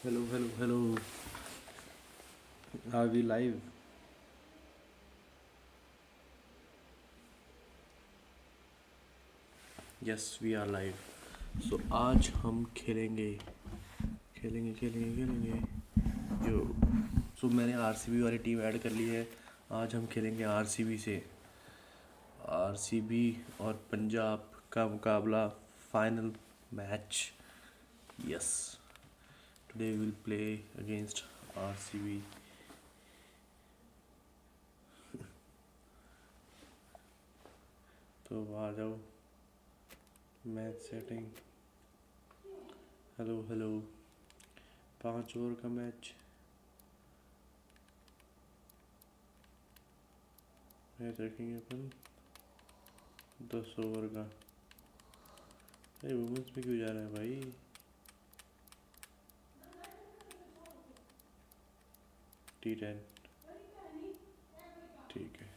Hello, hello, hello. Are we live? Yes, we are live. So आज हम खेलेंगे खेलेंगे खेलेंगे खेलेंगे जो सो मैंने आरसीबी वाली टीम ऐड कर ली है। आज हम खेलेंगे आरसीबी से। आरसीबी और पंजाब का मुकाबला final match. Yes, today will play against RCB. तो आ जाओ। Match setting. Hello hello. 5 over का मैच। मैच रखेंगे अपन 10 ओवर का। अरे वुमेंस पे क्यों जा रहा है भाई? T10 ठीक है।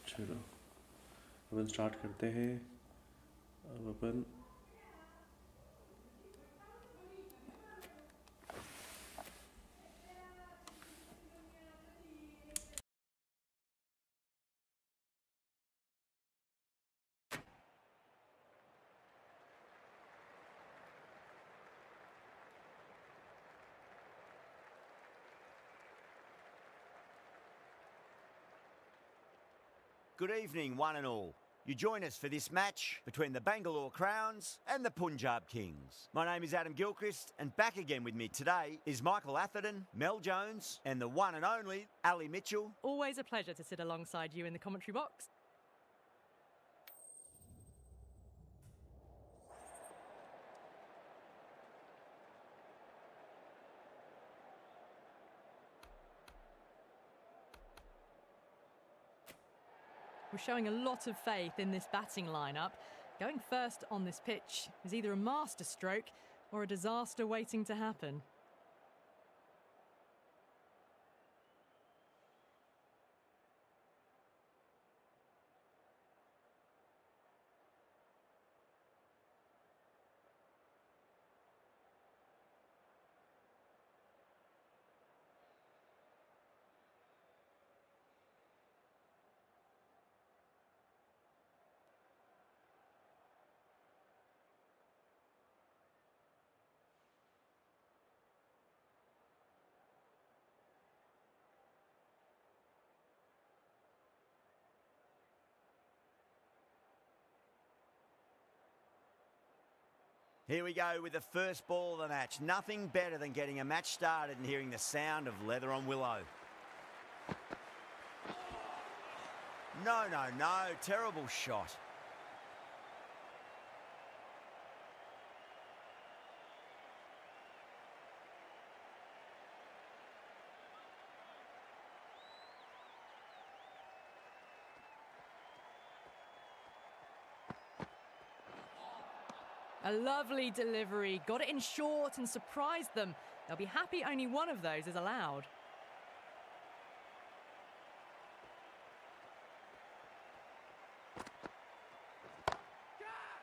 चलो अपन स्टार्ट करते हैं। अब अपन Good evening, one and all. You join us for this match between the Bangalore Crowns and the Punjab Kings. My name is Adam Gilchrist, and back again with me today is Michael Atherton, Mel Jones, and the one and only Ali Mitchell. Always a pleasure to sit alongside you in the commentary box. We're showing a lot of faith in this batting lineup. Going first on this pitch is either a masterstroke or a disaster waiting to happen. Here we go with the first ball of the match. Nothing better than getting a match started and hearing the sound of leather on willow. No, no, no. Terrible shot. A lovely delivery, got it in short and surprised them. They'll be happy only one of those is allowed.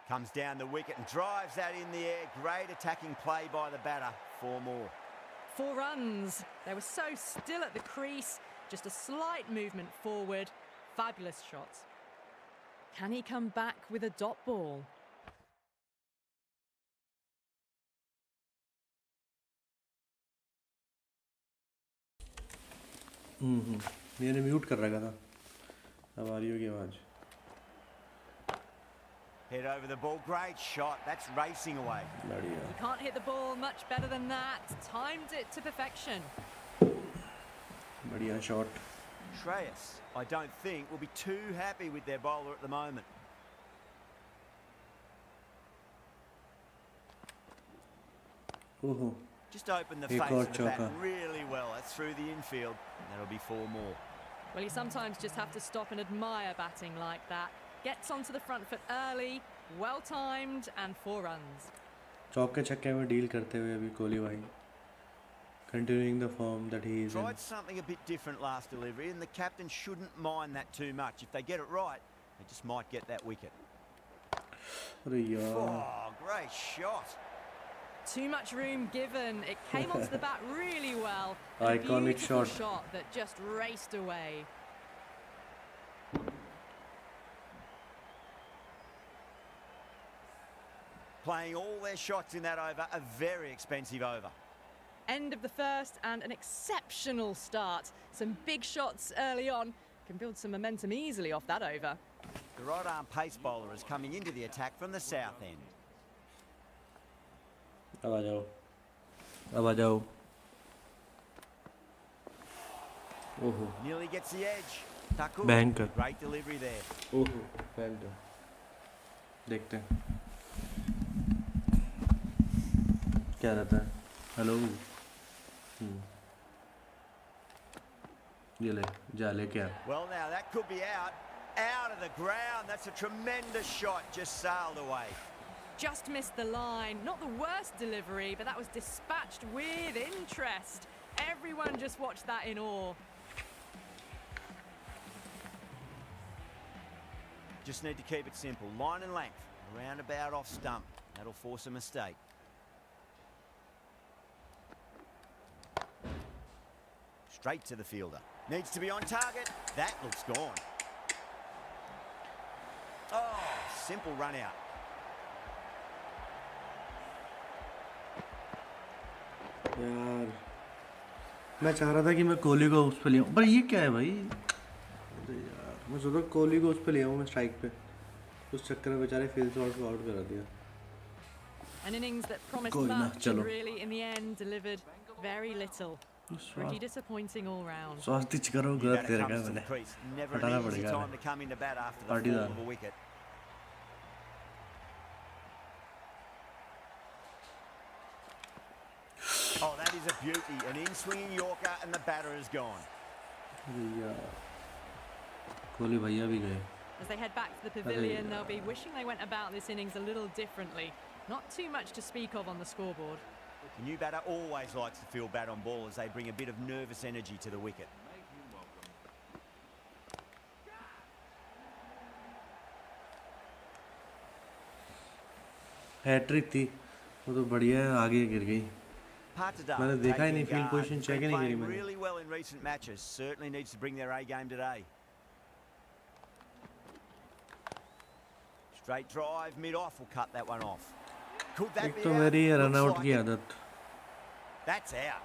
Comes down the wicket and drives that in the air. Great attacking play by the batter. 4 more. 4 runs. They were so still at the crease, just a slight movement forward. Fabulous shot. Can he come back with a dot ball? मैंने mute कर रखा था। अब आ रही होगी आवाज। Head over the ball. Great shot. That's racing away. बढ़िया। You can't hit the ball much better than that. Timed it to perfection. बढ़िया shot. Shreyas, I don't think, will be too happy with their bowler at the moment. ओहो। Just open the face of the bat really well. That's through the infield. That'll be 4 more. Well, you sometimes just have to stop and admire batting like that. Gets onto the front foot early, well timed, and 4 runs. चौके छक्के में deal करते हुए अभी कोहली भाई continuing the form that he is in. Tried something a bit different last delivery, and the captain shouldn't mind that too much. If they get it right, they just might get that wicket. अरे यार। Oh, Great shot. Too much room given. It came onto the bat really well. And a Iconic beautiful shot. shot that just raced away. Playing all their shots in that over, a very expensive over. End of the first and an exceptional start. Some big shots early on. Can build some momentum easily off that over. The right arm pace bowler is coming into the attack from the south end. अब आ जाओ, अब आ जाओ। ओहो, Nearly gets the edge. Thakur, Banker. great delivery there. ओहो, फैल गया। देखते हैं क्या रहता है। हेलो, ये ले, जा ले क्या? Well, now that could be out. Out of the ground. That's a tremendous shot. Just sailed away. Just missed the line. Not the worst delivery, but that was dispatched with interest. Everyone just watched that in awe. Just need to keep it simple. Line and length. Roundabout off stump. That'll force a mistake. Straight to the fielder. Needs to be on target. That looks gone. Oh, simple run out. यार, मैं चाह रहा था कि मैं कोहली को उस पे ले आऊँ, पर ये क्या है भाई? अरे यार, मैं सोचा कोहली को उस पे ले आऊँ मैं स्ट्राइक पे, उस चक्कर में बेचारे फील्ड शॉट को आउट करा दिया। An innings that promised कोई ना, much and चलो। really in the end delivered very little. Pretty disappointing all round. स्वास्थ्य करो गलत Batter तेरे का comes to the मैंने crease. Never हटाना an easy पड़ेगा time to come into bat after the Party fall done. of a wicket. Oh, that is a beauty. An in-swinging Yorker and the batter is gone. यार, कोहली भैया भी गए। As they head back to the pavilion, they'll be wishing they went about this innings a little differently. Not too much to speak of on the scoreboard. The new batter always likes to feel bat on ball as they bring a bit of nervous energy to the wicket. Hattrick थी, वो तो बढ़िया है, आगे गिर गई। Patidar मैंने देखा ही नहीं, taking field guard. Position He's check ही been नहीं करी playing मैंने। really well in recent matches. Certainly needs to bring their A game today. Straight drive, mid-off will cut that one off. Could that एक be तो out? मेरी run Looks out like की it. आदत। That's out.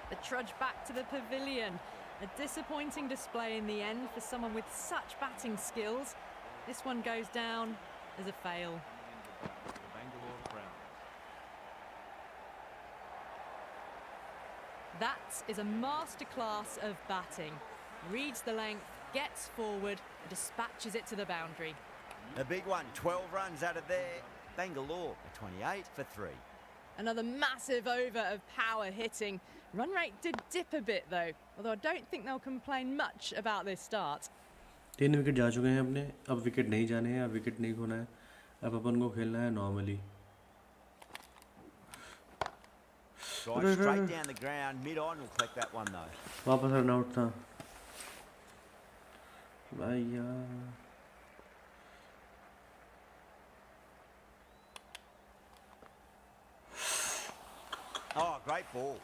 The trudge back to the pavilion. A disappointing display in the end for someone with such batting skills. This one goes down as a fail. That is a masterclass of batting. Reads the length, gets forward, and dispatches it to the boundary. A big one, 12 runs out of there. Bangalore, a 28 for 3. Another massive over of power hitting. Run rate did dip a bit though, although I don't think they'll complain much about this start. 3 wicket जा चुके हैं अपने, अब wicket नहीं जाने हैं, अब wicket नहीं खोना है, अब अपन को खेलना है normally. Drive straight down the ground, mid-on will collect that one though. वापस रन आउट था भाई यार। Oh, great ball.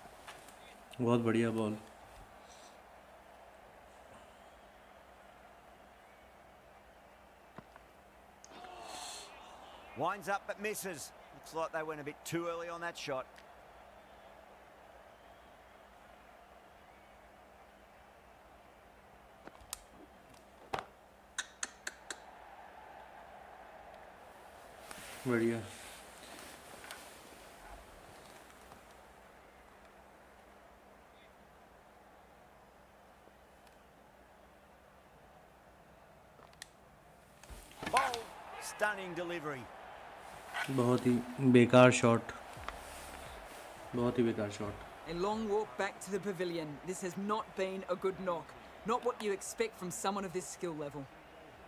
बहुत बढ़िया ball. Winds up but misses. Looks like they went a bit too early on that shot. बढ़िया। Bold, stunning delivery. बहुत ही बेकार shot, बहुत ही बेकार shot. A long walk back to the pavilion. This has not been a good knock. Not what you expect from someone of this skill level.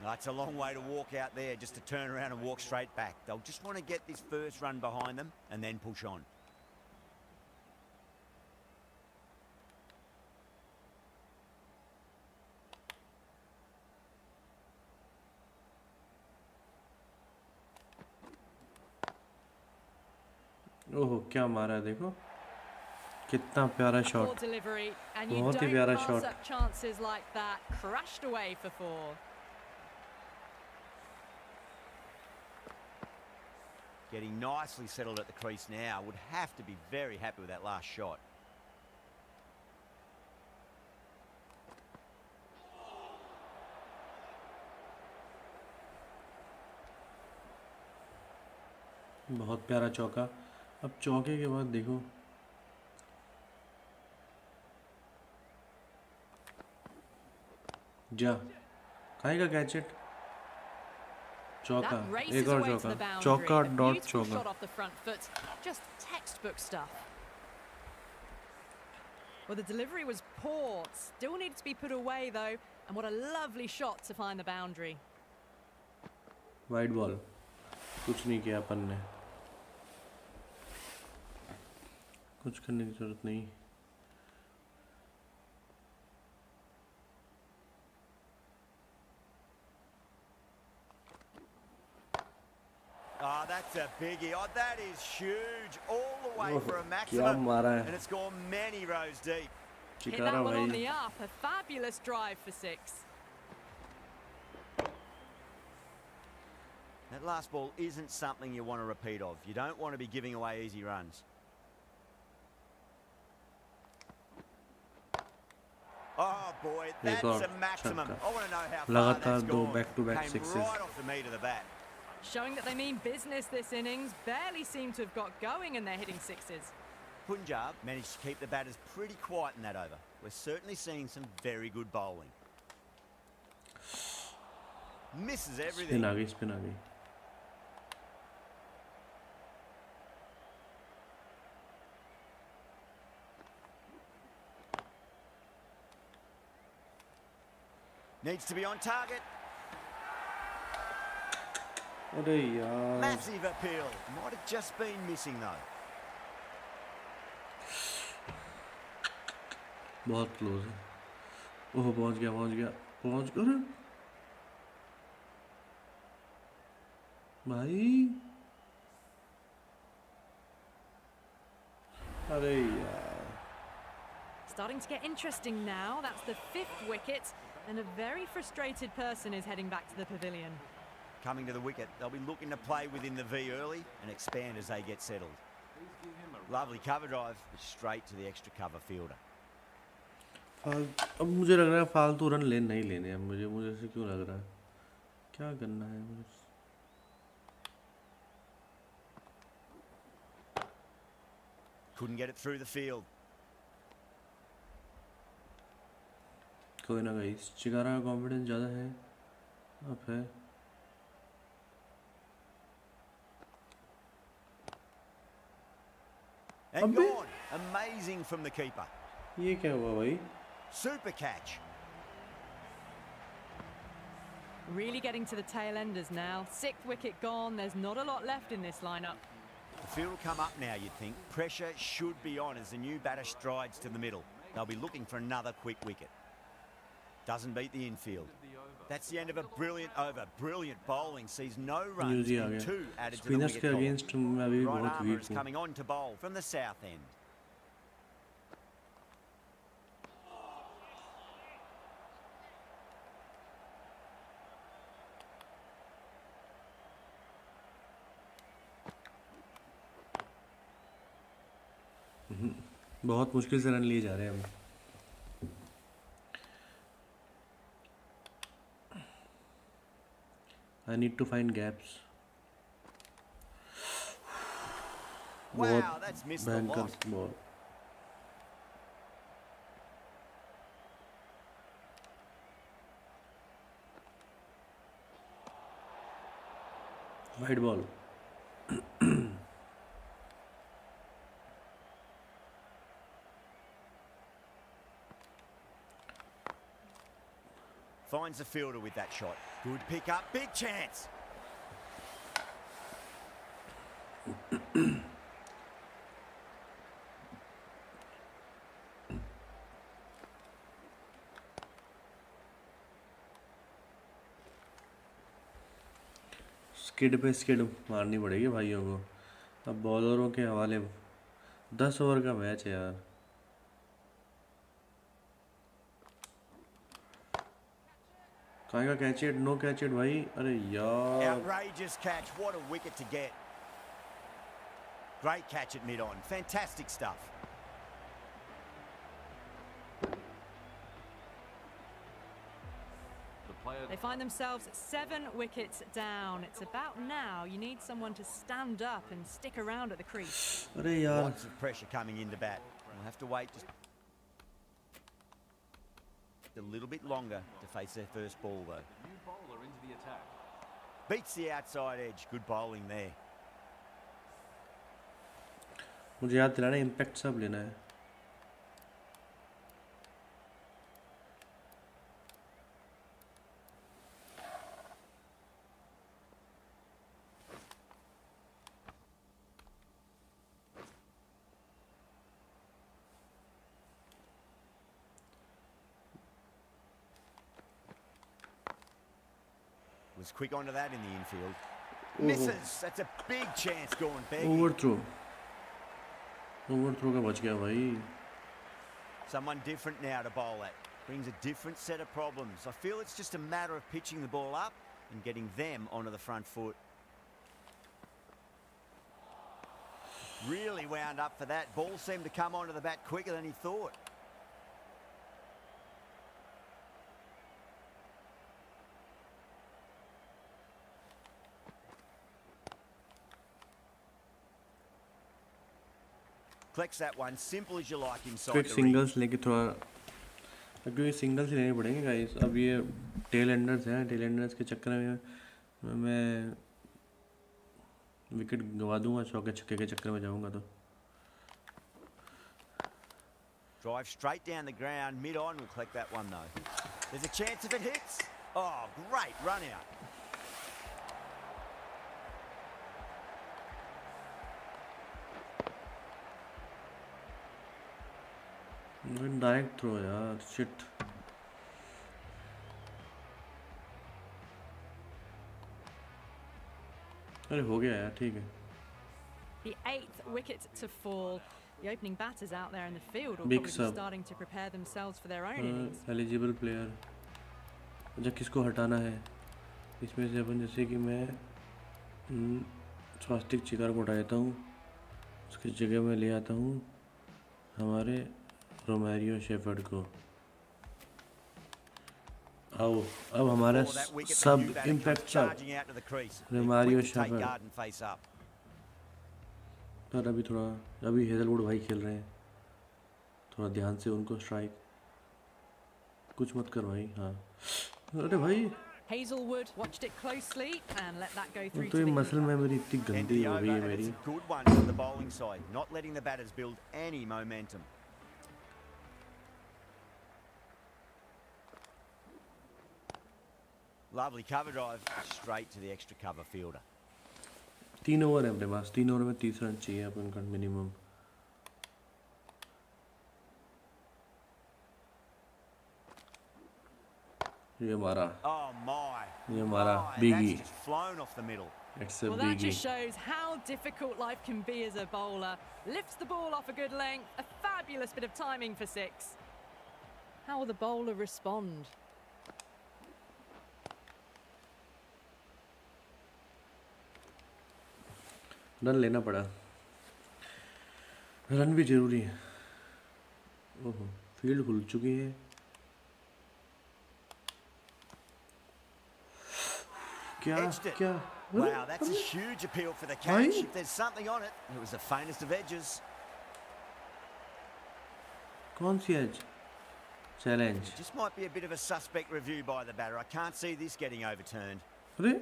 That's a long way to walk out there just to turn around and walk straight back. They'll just want to get this first run behind them and then push on. ओहो क्या मारा है देखो, कितना प्यारा Poor shot, delivery, and you बहुत ही don't प्यारा pass shot. up chances like that. Crashed away for 4. Getting nicely settled at the crease now. Would have to be very happy with that last shot. बहुत प्यारा चौका। अब चौके के बाद देखो, जा खाएगा कैचेट। चौका, That races एक और away to the चौका, boundary. चौका A डॉट beautiful चौका। shot off the front foot. Just textbook stuff. Well, the delivery was poor. Still needed to be put away though. And what a lovely shot to find the boundary. Wide ball, कुछ नहीं किया अपन ने, कुछ करने की जरूरत नहीं। Oh, that's a biggie. Oh, that is huge. All the way for a क्या maximum. मारा And है it's gone many rows deep. Hit चिकारा that one on भाई। the up. A fabulous drive for 6. That last ball isn't something you want to repeat of. You don't want to be giving away easy runs. Oh boy, that's और a maximum. छक्का। I want to know how far लगातार that's दो gone. back-to-back Came sixes। right off the meat of the bat. Showing that they mean business this innings. Barely seem to have got going and they're hitting 6s. Punjab managed to keep the batters pretty quiet in that over. We're certainly seeing some very good bowling. Misses everything. Spin आ गई, spin आ गई। Needs to be on target. अरे यार, Massive appeal. Might have just been missing though. बहुत close है। ओह पहुंच गया, पहुंच गया, पहुंच कर भाई। अरे यार, Starting to get interesting now. That's the 5th wicket. And a very frustrated person is heading back to the pavilion. Coming to the wicket, they'll be looking to play within the V early and expand as they get settled. Lovely cover drive, but straight to the extra cover fielder. अब मुझे लग रहा है फालतू run ले नहीं लेने हैं मुझे, मुझे ऐसे क्यों लग रहा है, क्या करना है मुझे। Couldn't get it through the field. कोई ना गाइस, चिकारा का कॉन्फिडेंस ज़्यादा है अब है। And gone. Amazing from the keeper. ये क्या हुआ भाई? Super catch. Really getting to the tail enders now. 6th wicket gone. There's not a lot left in this lineup. The field will come up now, you'd think. Pressure should be on as the new batter strides to the middle. They'll be looking for another quick wicket. Doesn't beat the infield. That's the end of a brilliant over. Brilliant bowling sees no runs news आ and गया। 2 added to the spinners wicket के column. Against मैं अभी Right बहुत armour weak is हूँ। coming on to bowl from the south end. बहुत मुश्किल से रन लिए जा रहे हैं हम। I need to find gaps. Wow, that's missed a lot. भयंकर ball. Wide ball. Finds the fielder with that shot. Good pick up, big chance. Skid पे स्किड मारनी पड़ेगी भाइयों को। अब बॉलरों के हवाले 10 ओवर का मैच है यार। कहाँ का catch it, no catch it भाई, अरे यार। Outrageous catch. What a wicket to get. Great catch at mid-on. Fantastic stuff. They find themselves 7 wickets down. It's about now. You need someone to stand up and stick around at the crease. अरे यार, Lots of pressure coming into bat. We'll have to wait just a little bit longer to face their first ball, though. New bowler into the attack. Beats the outside edge. Good bowling there. मुझे याद दिलाना, impact सब लेना है। Was quick onto that in the infield. Misses. That's a big chance going big. Overthrow का बच गया भाई। Someone different now to bowl at. Brings a different set of problems. I feel it's just a matter of pitching the ball up and getting them onto the front foot. Really wound up for that. Ball seemed to come onto the bat quicker than he thought. Collects that one, simple as you like inside quick the ring. Singles लेके थोड़ा, क्योंकि singles ही लेने पड़ेंगे guys. अब ये tell Anders हैं, tell Anders के चक्कर में मैं विकेट गवा दूंगा, चौके छक्के के चक्कर में जाऊंगा तो। Drive straight down the ground, mid-on will collect that one though. There's a chance if it hits. Oh, great run out. Direct throw यार, शिट। अरे हो गया यार, ठीक है। The 8th wicket to fall. The opening batters out there in the field will Big probably be sub. starting to prepare themselves for their own innings. Eligible player, अच्छा किसको हटाना है इसमें से? अपन जैसे कि मैं स्वास्तिक चिकार को हटा देता हूँ, उसकी जगह में ले आता हूँ हमारे रोमेरियो शेफर्ड को। आओ अब हमारा सब इम्पैक्ट सब रोमेरियो शेफर्ड। पर अभी थोड़ा, अभी हेजलवुड भाई खेल रहे हैं, थोड़ा ध्यान से उनको स्ट्राइक, कुछ मत कर भाई। हाँ अरे भाई, Hazelwood watched it closely and let that go through तो to ये the मसल मेमोरी इतनी गंदी हो गई है मेरी। It's a good one for the bowling side, not letting the batters build any momentum. Lovely cover drive, straight to the extra cover fielder. 3 over है अपने पास, 3 ओवर में 30 रन चाहिए अपन का मिनिमम। ये मारा, Oh my! ये मारा My, बिगी। that's just flown off the middle. It's a Well, that बिगी। just shows how difficult life can be as a bowler. Lifts the ball off a good length, a fabulous bit of timing for 6. How will the bowler respond? Run लेना पड़ा, run भी जरूरी है। ओहो, field खुल चुकी है। क्या Edged it. क्या? Wow, that's a huge appeal for the catch. If there's something on it, it was the faintest of edges. कौन सी edge? Challenge. Just might be a bit of a suspect review by the batter. I can't see this getting overturned. अरे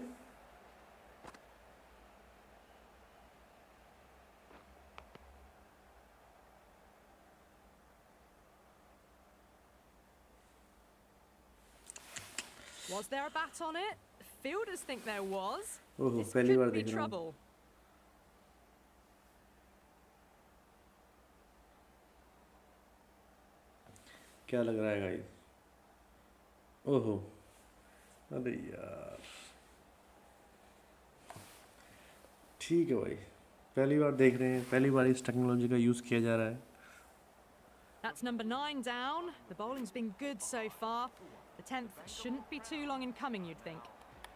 Was there a bat on it? The fielders think there was. ओहो, This पहली बार could be देख रहा हूँ। trouble. क्या लग रहा है गाइस? ओहो, अरे यार, ठीक है भाई। पहली बार देख रहे हैं, पहली बार इस टेक्नोलॉजी का यूज़ किया जा रहा है। That's number 9 down. The bowling's been good so far. The 10th shouldn't be too long in coming, you'd think.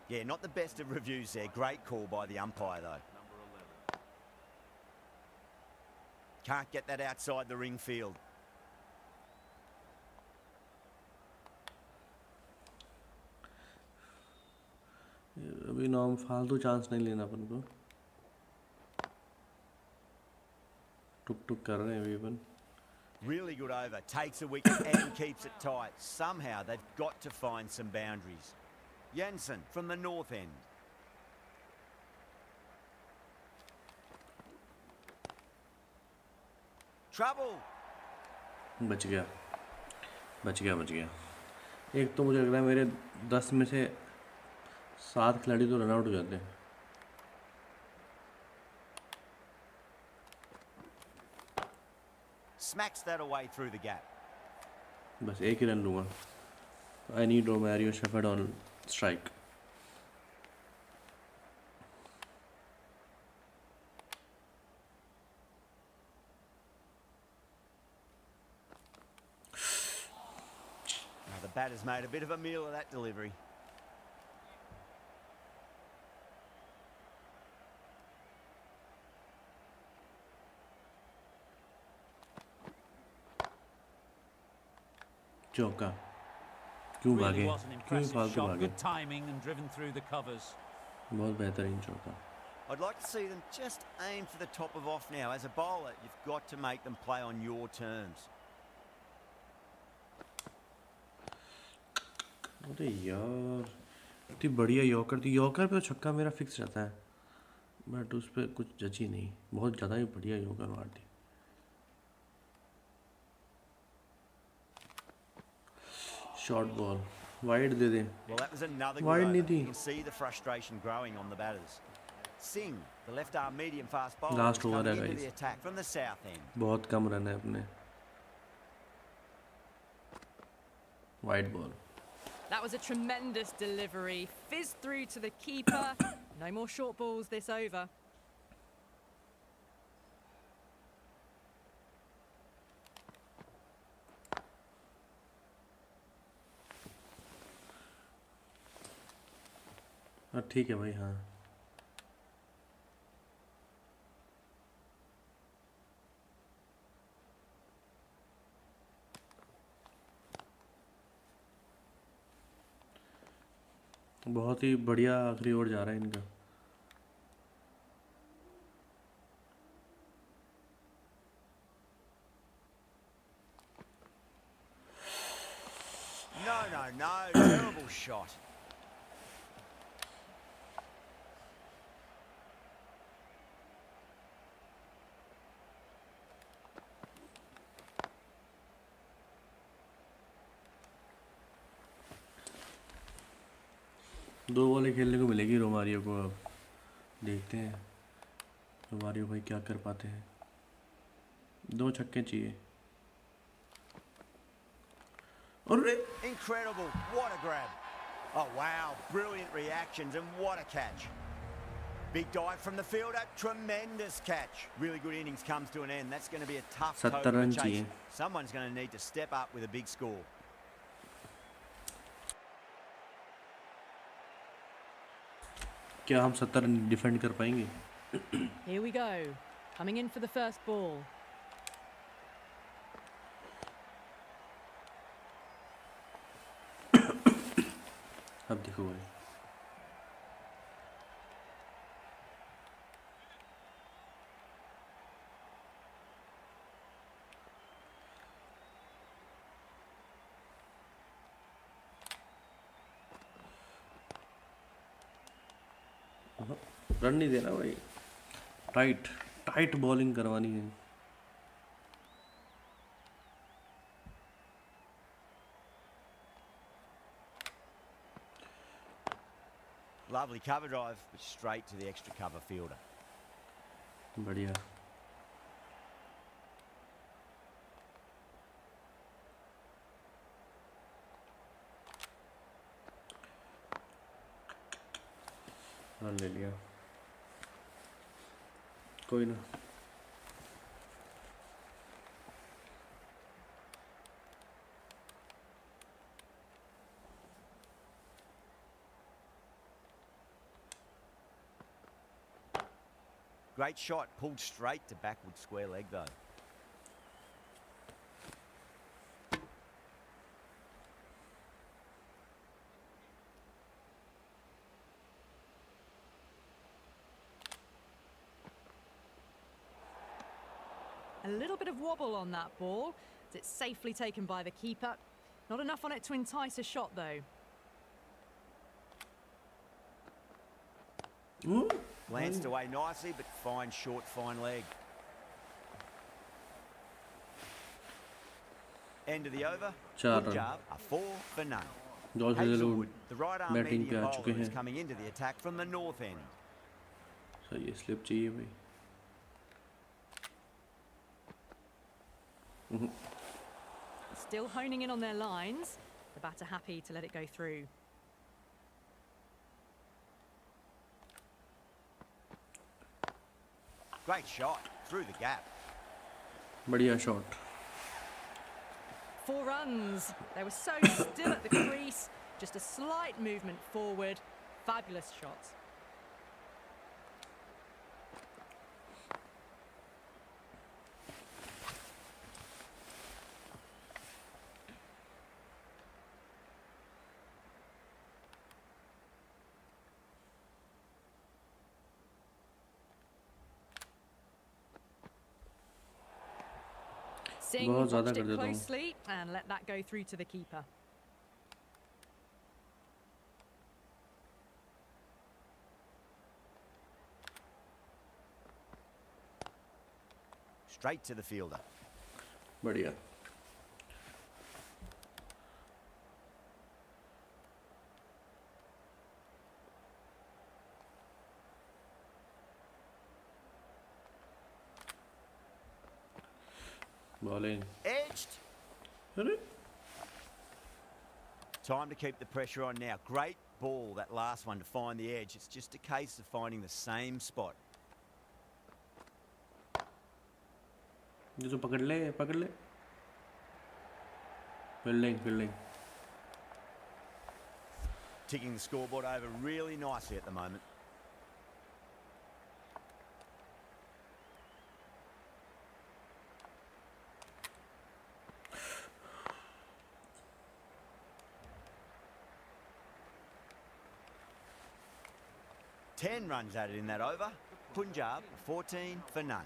Yeah, not the best of reviews there. Great call by the umpire, though. Can't get that outside the ring field. अभी norm फालतू chance नहीं लेना अपन को। टुक टुक कर रहे हैं अभी अपन। Really good over. Takes a wicket and keeps it tight. Somehow they've got to find some boundaries. Jansen from the north end. Trouble. बच गया, बच गया, बच गया। एक तो मुझे लग रहा है मेरे 10 में से 7 खिलाड़ी तो रन आउट हो जाते हैं। Smacks that away through the gap. बस एक ही रन लूँगा। I need Romario shepherd on strike. Now the batter's made a bit of a meal of that delivery. चौका। क्यों भागे, Really was an क्यों impressive फालतू shot, भागे। good timing and driven through the covers. बहुत बेहतरीन चौका। I'd like to see them just aim for the top of off now. As a bowler, you've got to make them play on your terms. अरे यार, इतनी बढ़िया yorker थी। Yorker पे तो छक्का मेरा फिक्स रहता है, बट उस पर कुछ जची नहीं। बहुत ज़्यादा ही बढ़िया यॉर्कर मार दी। शॉर्ट बॉल वाइड दे दें। Well, that was another good Wide over. नहीं थी। You can see the frustration growing on the batters. Singh, the left-arm medium-fast bowler, Last is over coming है into guys। the attack from the south end. बहुत कम run है अपने। Wide ball. That was a tremendous delivery. Fizzed through to the keeper. No more short balls this over. हाँ ठीक है भाई, हाँ। बहुत ही बढ़िया आखिरी ओवर जा रहा है इनका। No, terrible shot. दो बॉलें खेलने को मिलेगी रोमारियो को। अब देखते हैं रोमारियो भाई क्या कर पाते हैं। 2 छक्के चाहिए। अरे Incredible. What a grab. Oh, wow. Brilliant reactions and what a catch. Big dive from the fielder. Tremendous catch. Really good innings comes to an end. That's going to be a tough 70 total run to chase. चाहिए। Someone's going to need to step up with a big score. क्या हम 70 run defend कर पाएंगे? Here we go. Coming in for the first ball. अब देखो भाई, run नहीं देना भाई। टाइट टाइट बॉलिंग करवानी है। Lovely cover drive, but straight to the extra cover fielder. बढ़िया। रन ले लिया। कोई ना. Great shot, pulled straight to backward square leg though. A little bit of wobble on that ball. It's safely taken by the keeper. Not enough on it to entice a shot though. Ooh. Glanced away nicely, but fine short, fine leg. End of the over. चार Good run. job. A 4 for none. George Hazelwood, Hazlewood the right arm batting medium पे आ चुके bowler, is हैं. coming into the attack from the north end. सही है, slip चाहिए भाई. Still honing in on their lines. The batter happy to let it go through. Great shot through the gap. बढ़िया shot. 4 runs. They were so still at the crease. Just a slight movement forward. Fabulous shot. Singh बहुत ज़्यादा watched कर it देता हूँ. closely and let that go through to the keeper. Straight to the fielder. बढ़िया. Bowling. Edged. अरे Time to keep the pressure on now. Great ball, that last one, to find the edge. It's just a case of finding the same spot. ये तो पकड़ ले, पकड़ ले. Fielding fielding. Ticking the scoreboard over really nicely at the moment. Ten runs added in that over. Punjab, 14 for none.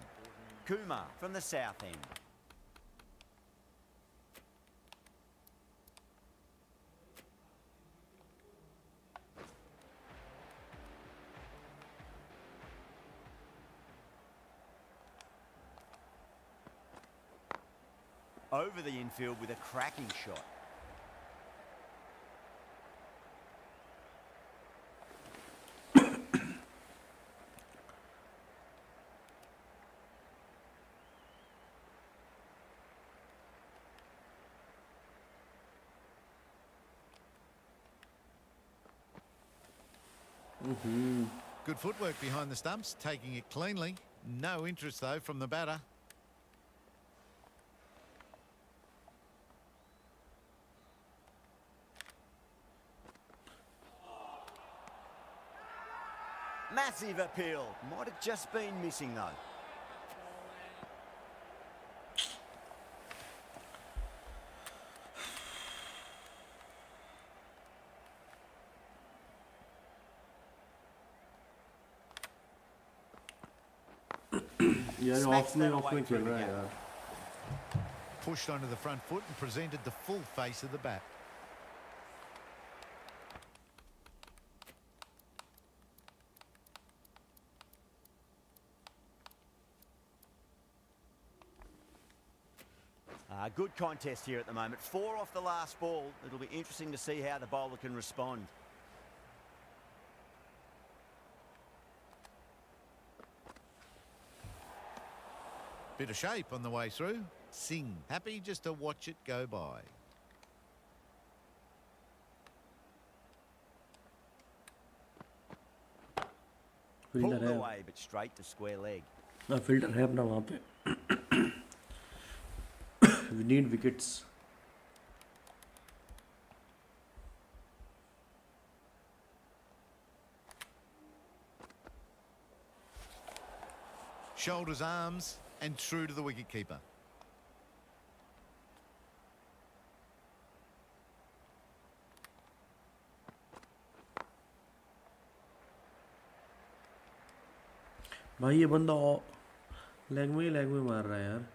Kumar from the south end. Over the infield with a cracking shot. Good footwork behind the stumps, taking it cleanly. No interest, though, from the batter. Massive appeal. Might have just been missing, though. यार Smacks of that में away खेल through the रहा है gap. यार. Pushed onto the front foot and presented the full face of the bat. Good contest here at the moment. 4 off the last ball. It'll be interesting to see how the bowler can respond. Bit of shape on the way through. Singh happy just to watch it go by. Pulled fielder है. away, but straight to square leg. Filter है अपना वहाँ पे. We need wickets. Shoulders, arms, and true to the wicketkeeper. भाई ये बंदा leg में मार रहा है यार.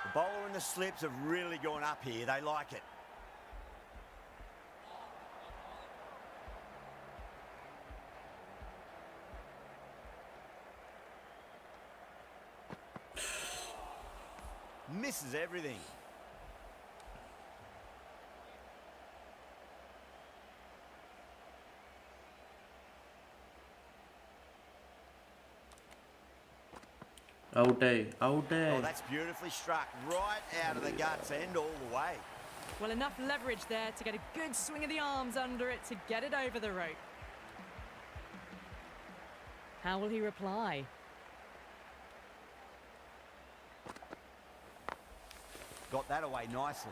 The bowler and the slips have really gone up here. They like it. Misses everything. Out है. Oh, that's beautifully struck. Right out of the guts end all the way. Well, enough leverage there to get a good swing of the arms under it to get it over the rope. How will he reply? Got that away nicely.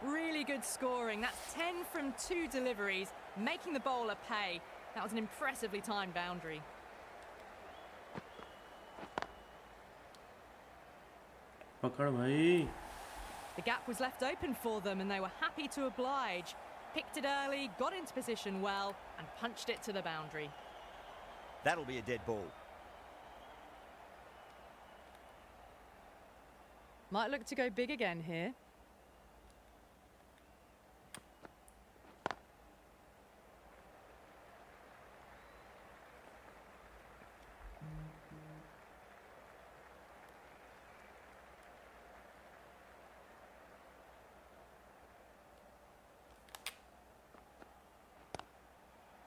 Really good scoring. That's 10 from 2 deliveries, making the bowler pay. That was an impressively timed boundary. पकड़ भाई. The gap was left open for them and they were happy to oblige. Picked it early, got into position well and punched it to the boundary. That'll be a dead ball. Might look to go big again here.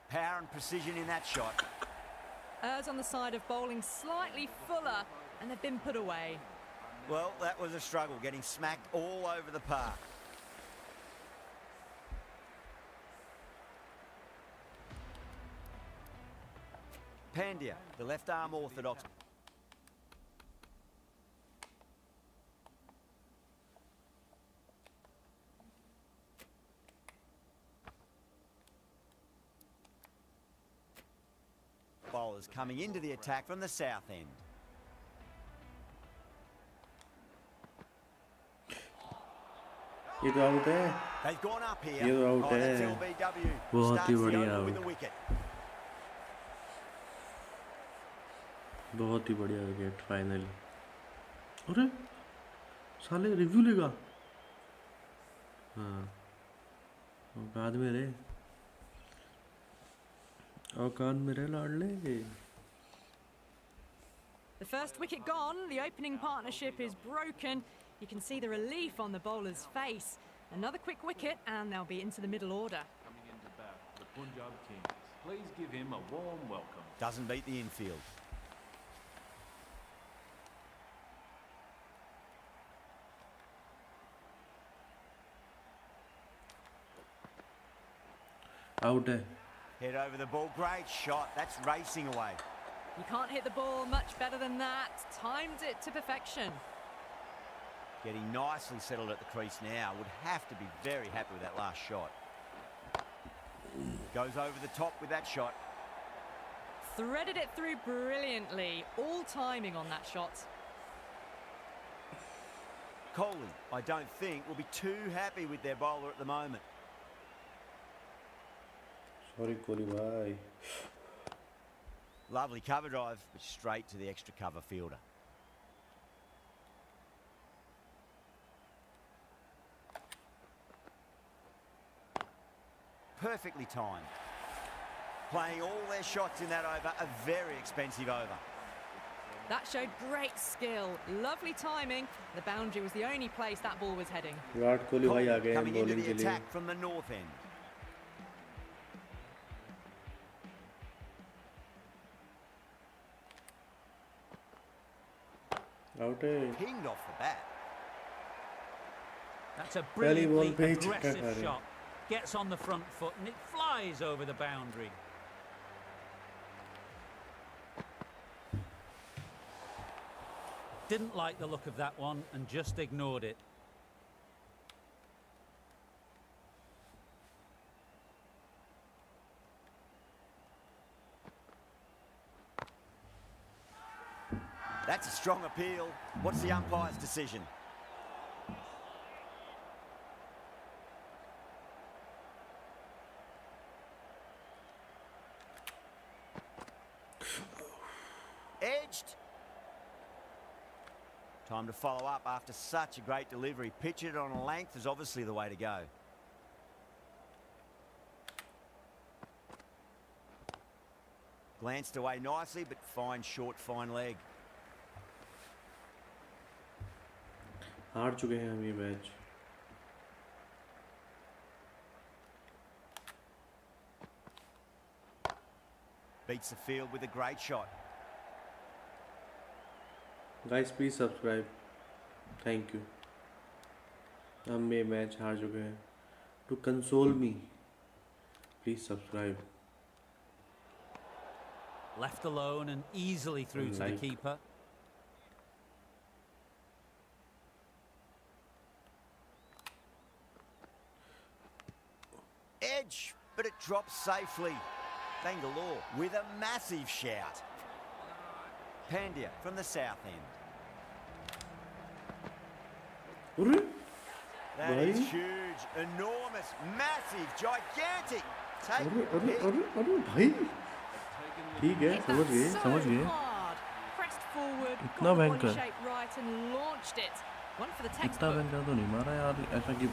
Power and precision in that shot. Errs on the side of bowling slightly fuller and they've been put away. Well, that was a struggle, getting smacked all over the park. Pandya, the left-arm orthodox. Bowlers coming into the attack from the south end. ये तो out है. They've gone up here. ये तो out That's है. LBW. बहुत ही Starts the बढ़िया over with out. the wicket. बहुत ही बढ़िया विकेट फाइनली. अरे साले रिव्यू लेगा. हाँ औकात में रहे. औकात में रहे लाडले. The first wicket gone, the opening partnership is broken. You can see the relief on the bowler's face. Another quick wicket and they'll be into the middle order. Coming in to bat, the Punjab Kings. Please give him a warm welcome. Doesn't beat the infield. Out है. Head over the ball. Great shot. That's racing away. You can't hit the ball much better than that. Timed it to perfection. Getting nicely settled at the crease now. Would have to be very happy with that last shot. Goes over the top with that shot. Threaded it through brilliantly. All timing on that shot. Kohli, I don't think, will be too happy with their bowler at the moment. Sorry Kohli भाई. Lovely cover drive, but straight to the extra cover fielder. Perfectly timed. Playing all their shots in that over, a very expensive over. That showed great skill. Lovely timing. The boundary was the only place that ball was heading. Virat Kohli भाई आ Kohli गए हैं coming into bowling the के लिए. attack from the north end. Out है. Pinged off the bat. That's a पहली ball brilliantly पे ही छक्का खा aggressive रहे हैं। shot. Gets on the front foot and it flies over the boundary. Didn't like the look of that one and just ignored it. That's a strong appeal. What's the umpire's decision? Edged. Time to follow up after such a great delivery. Pitch it on a length is obviously the way to go. Glanced away nicely, but fine short, fine leg. हार चुके हैं हम ये match. Beats the field with a great shot. Guys please subscribe, thank you. हम ये match हार चुके हैं। To console me please subscribe. Left alone and easily through to the Like. keeper. Edge, but it drops safely. Bangalore with a massive shout. Pandya from the south end. अरे That is Bhai. huge, enormous, massive, gigantic. Take अरे the अरे pick. अरे भाई ठीक है, Hit समझ that गए so समझ गए। hard. Pressed forward, इतना got the body भयंकर। shape right and launched it. One for the इतना textbook. भयंकर तो नहीं मारा यार, ऐसा कि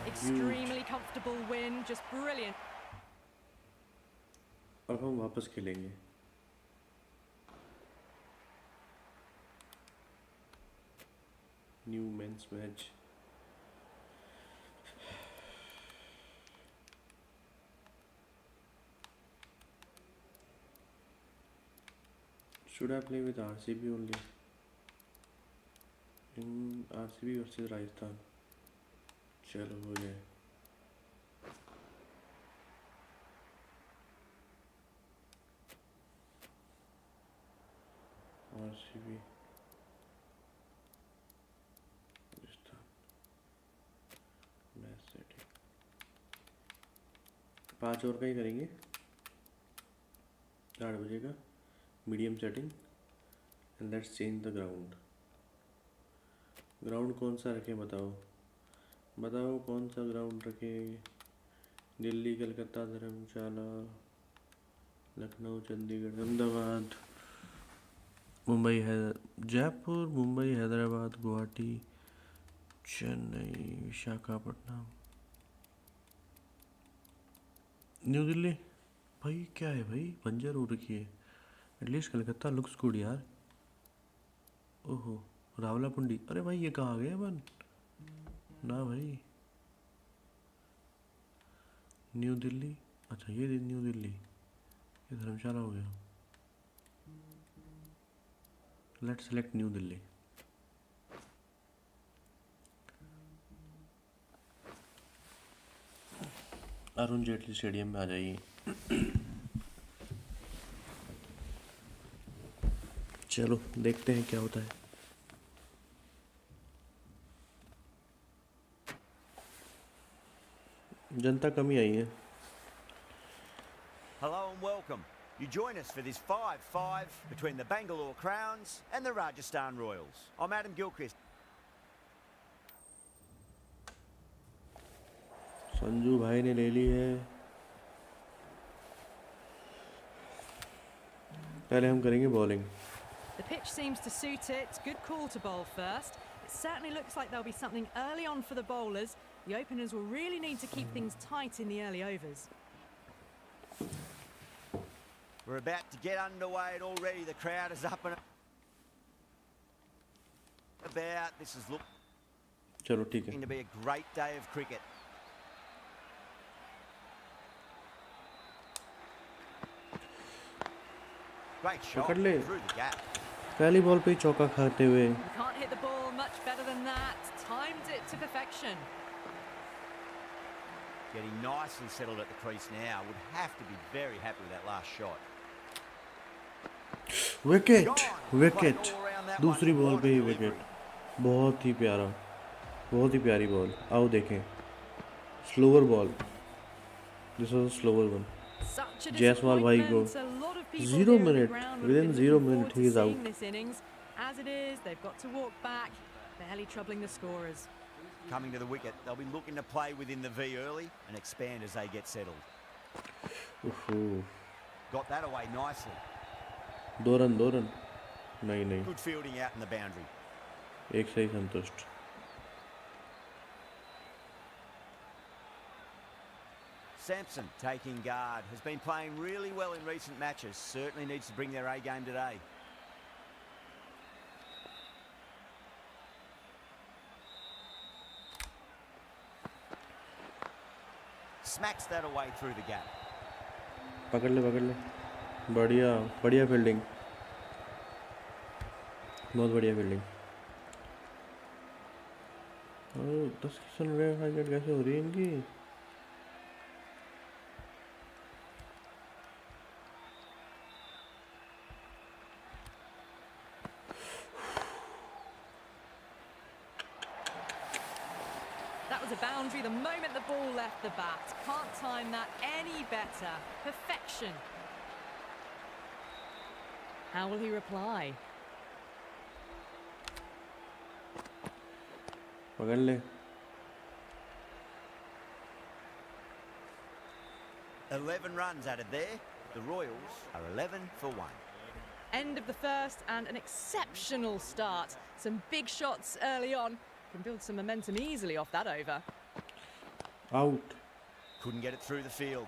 Extremely comfortable win, just brilliant. अब हम वापस खेलेंगे। New men's match. Should I play with RCB only? In RCB versus Rajasthan. चलो हो जाए। RCB Rajasthan match setting 5 over का ही करेंगे। 8 बजे का medium setting and let's change the ground. Ground कौन सा रखें बताओ, बताओ कौन सा ग्राउंड रखें। दिल्ली, कलकत्ता, धर्मशाला, लखनऊ, चंडीगढ़, अहमदाबाद, मुंबई है, जयपुर, मुंबई, हैदराबाद, गुवाहाटी, चेन्नई, विशाखापट्टनम, न्यू दिल्ली। भाई क्या है भाई, बंजर हो रखी है। एटलीस्ट कलकत्ता लुक्स गुड यार। ओहो रावलापिंडी, अरे भाई ये कहाँ गए अपन ना भाई। न्यू दिल्ली, अच्छा ये न्यू दिल्ली, ये धर्मशाला हो गया। Let's select new Delhi. Arun Jaitley stadium में आ जाइए। चलो देखते हैं क्या होता है। जनता कम ही आई है। Hello and welcome. You join us for this 5-5 between the Bangalore Crowns and the Rajasthan Royals. I'm Adam Gilchrist. Sanju भाई ने ले ली है। पहले हम करेंगे bowling. The pitch seems to suit it. Good call to bowl first. It certainly looks like there'll be something early on for the bowlers. The openers will really need to keep things tight in the early overs. We're about to get underway and already the crowd is up and about. This is चलो ठीक है। looking to be a great day of cricket. Great shot पकड़ ले। through the gap. पहली ball पे ही चौका खाते हुए। You can't hit the ball much better than that. timed it to perfection. Getting nicely settled at the crease now. Would have to be very happy with that last shot. Wicket wicket Played all around that दूसरी one. Ball What पे a he delivery. Wicket बहुत ही प्यारा बहुत ही प्यारी ball आओ देखें slower ball this was slower one Such a Jaiswal bhai ko disappointment. A lot of people 0 here at the minute, ground would within have been 0 looking minute forward he to is seeing out. this innings. As it is, they've got to walk back, barely troubling the scorers. Coming to the wicket, they'll be looking to play within the V early and expand as they get settled. उफ़ू, Got that away nicely. दो run नहीं नहीं Good fielding out in the boundary. एक से ही संतुष्ट Sampson taking guard. Has been playing really well in recent matches. Certainly needs to bring their A game today. Smacks that away through the gap. पकड़ ले बढ़िया बढ़िया fielding बहुत बढ़िया fielding 10 run wicket कैसे हो रही है इनकी That was a boundary the moment the ball left the bat. Can't time that any better. Perfection. How will he reply? पकड़ ले 11 runs added there. The Royals are 11 for 1. End of the first and an exceptional start. Some big shots early on. Can build some momentum easily off that over. Out Couldn't get it through the field.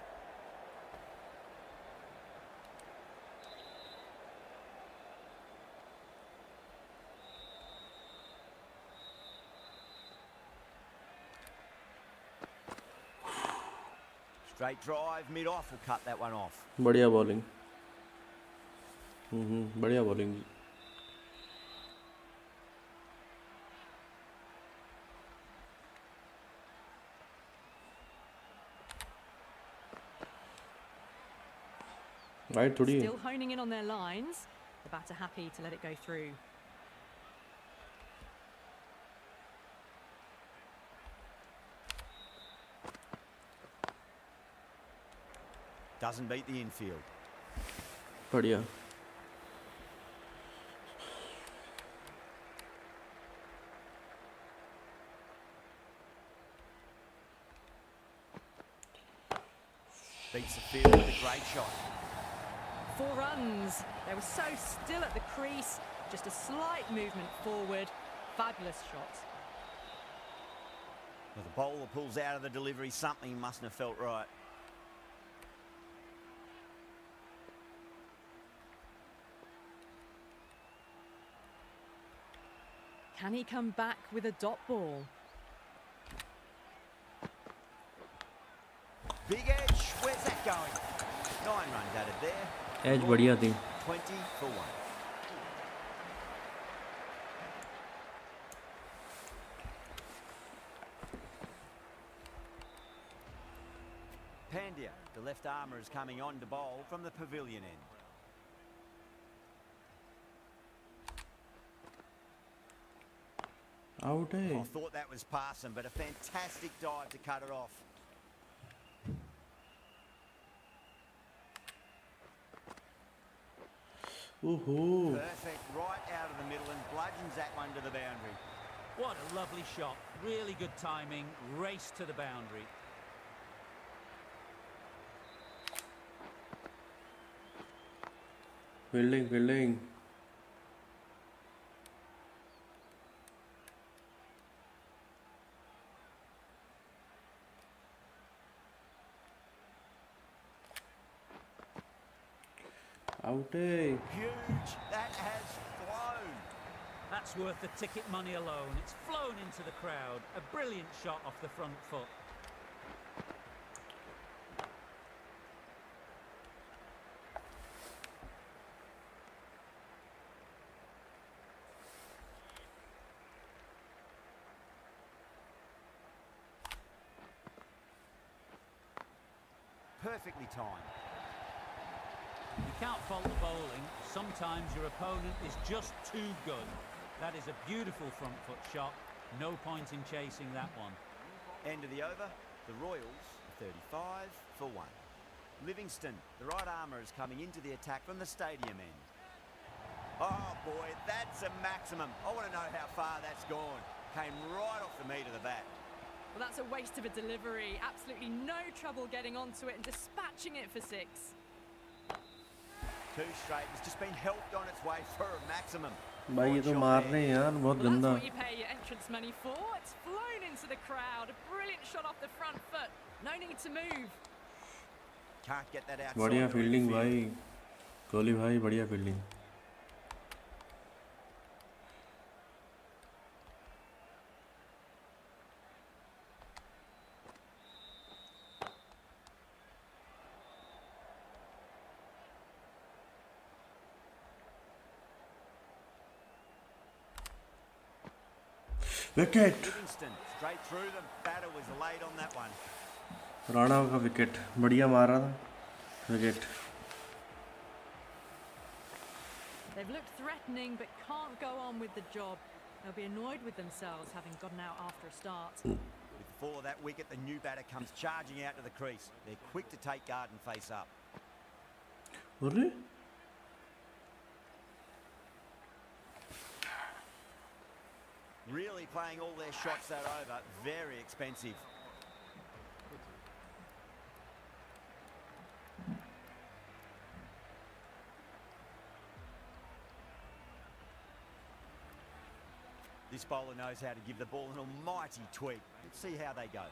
Straight drive, mid-off will cut that one off. बढ़िया bowling बढ़िया bowling right थोड़ी है Still honing in on their lines. The batter happy to let it go through. Doesn't beat the infield. बढ़िया Beats the field with a great shot. 4 runs. They were so still at the crease. Just a slight movement forward. Fabulous shot. Well, the bowler pulls out of the delivery. Something mustn't have felt right. Can he come back with a dot ball? Big edge. Where's that going? 9 runs added there. As बढ़िया थी 20 for 1. Pandya, the left armour, is coming on to bowl from the pavilion end. Out है I thought that was passing, but a fantastic dive to cut it off. ओहो Perfect, right out of the middle and bludgeons that one to the boundary. What a lovely shot. Really good timing. Race to the boundary. Fielding out है Huge, that has flown. That's worth the ticket money alone. It's flown into the crowd. A brilliant shot off the front foot. perfectly timed. You can't fault the bowling. Sometimes your opponent is just too good. That is a beautiful front foot shot. No point in chasing that one. End of the over. The Royals, 35 for 1. Livingston, the right armour, is coming into the attack from the stadium end. Oh boy, that's a maximum. I want to know how far that's gone. Came right off the meat of the bat. Well, that's a waste of a delivery. Absolutely no trouble getting onto it and dispatching it for 6. 2 straight. It's just been helped on its way for a maximum. भाई ये तो मार रहे हैं यार, बहुत Well, गंदा. that's what you pay your entrance money for. It's flown into the crowd. A brilliant shot off the front foot. No need to move. Can't get that outside. बढ़िया or फील्डिंग infield. भाई, कोहली भाई बढ़िया fielding. Wicket. Livingston, straight through them. Batter was late on that one. Rana का wicket बढ़िया मार रहा था. Wicket. They've looked threatening but can't go on with the job. They'll be annoyed with themselves having gotten out after a start. With the fall of that wicket, the new batter comes charging out to the crease. They're quick to take guard and face up. अरे Really playing all their shots that over. Very expensive. This bowler knows how to give the ball an almighty tweak. Let's see how they go.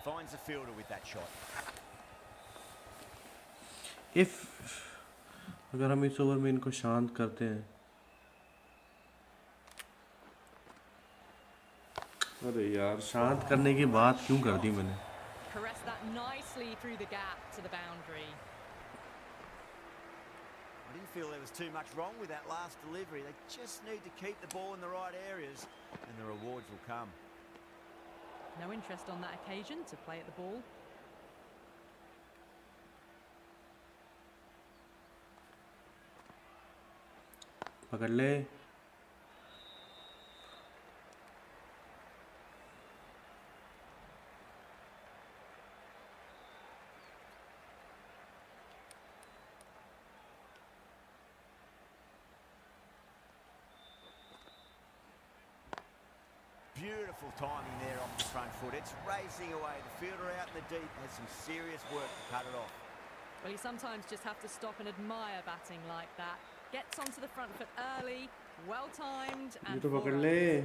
Finds the fielder with that shot. अगर हम इस over में इनको शांत करते हैं. अरे यार, शांत करने की बात क्यों कर दी मैंने. Caress that nicely through the gap to the boundary. I didn't feel there was too much wrong with that last delivery. They just need to keep the ball in the right areas and the rewards will come. No interest on that occasion to play at the ball. पकड़ ले. Beautiful timing there off the front foot. It's racing away. The fielder out in the deep has some serious work to cut it off. Well, you sometimes just have to stop and admire batting like that. Gets onto the front foot early, well timed, ये and तो पकड़ full ले.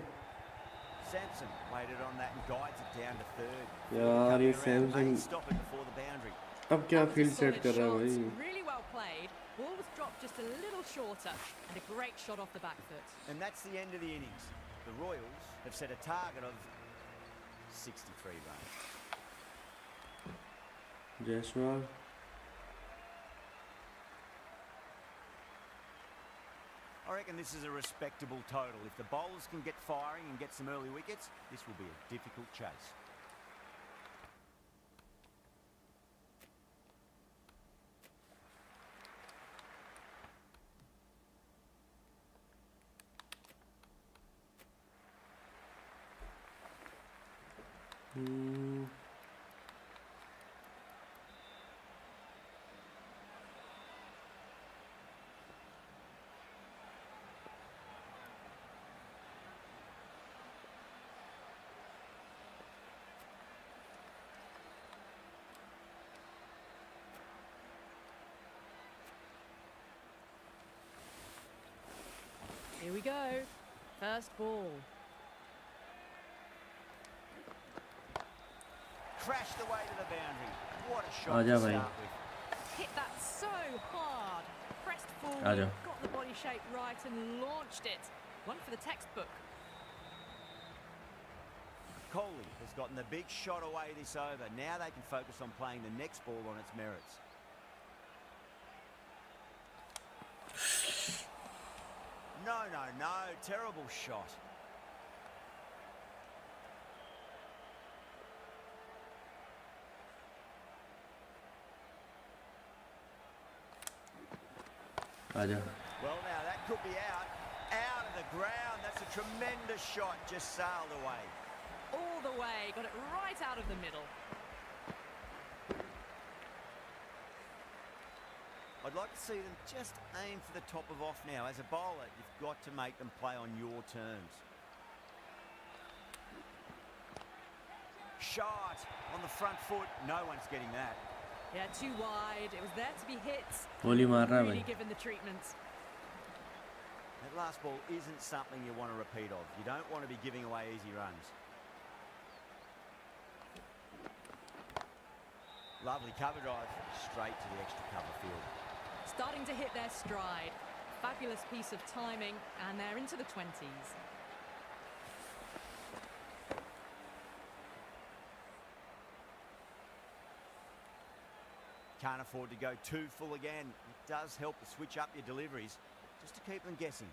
Sampson waited on that and guides it down to third. यार ये Coming around, Samsung may stop it before the boundary. अब क्या That was a field set solid कर रहा है shot, भाई. Really well played. Ball was dropped just a little shorter, and a great shot off the back foot. And that's the end of the innings. The Royals have set a target of 63 runs. Jaiswal. I reckon this is a respectable total. If the bowlers can get firing and get some early wickets, this will be a difficult chase. Here we go. First ball. Crashed away to the boundary. What a shot आजा to भाई. start with. Hit that so hard. Pressed forward, आजा. got the body shape right and launched it. One for the textbook. Coley has gotten the big shot away this over. Now they can focus on playing the next ball on its merits. No, no, no. Terrible shot. आजा। Well, now that could be out. Out of the ground. That's a tremendous shot. Just sailed away. All the way, got it right out of the middle. I'd like to see them just aim for the top of off now. As a bowler, you've got to make them play on your terms. Shot on the front foot. No one's getting that. Yeah, too wide. It was there to be hit. गोली मार रहा है Really भाई। given the treatment. That last ball isn't something you want to repeat of. You don't want to be giving away easy runs. Lovely cover drive. Straight to the extra cover field. Starting to hit their stride. Fabulous piece of timing, and they're into the 20s. Can't afford to go too full again. It does help to switch up your deliveries, just to keep them guessing.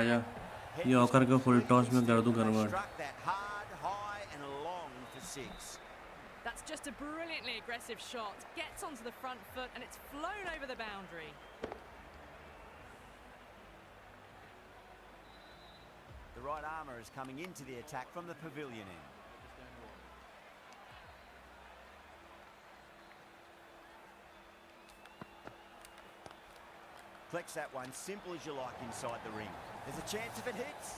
आजा। ये occur का full toss में कर दूं convert. Struck that hard, high and long for 6. That's just a brilliantly aggressive shot. Gets onto the front foot, and it's flown over the boundary. The right armour is coming into the attack from the pavilion end. Flex that one, simple as you like inside the ring. There's a chance if it hits.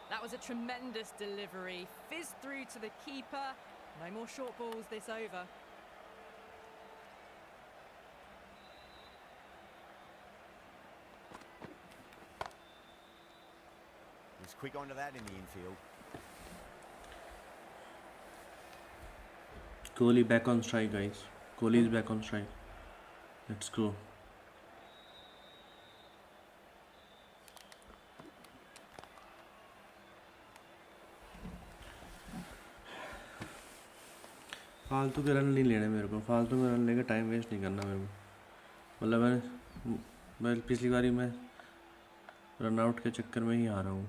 That was a tremendous delivery. Fizzed through to the keeper. No more short balls this over. He's quick onto that in the infield. Kohli back on strike, guys. Kohli is back on strike. Let's go. फालतू के run नहीं लेने मेरे को। फालतू में run लेके time waste नहीं करना मेरे को। मतलब मैं पिछली बारी मैं रन आउट के चक्कर में ही आ रहा हूँ।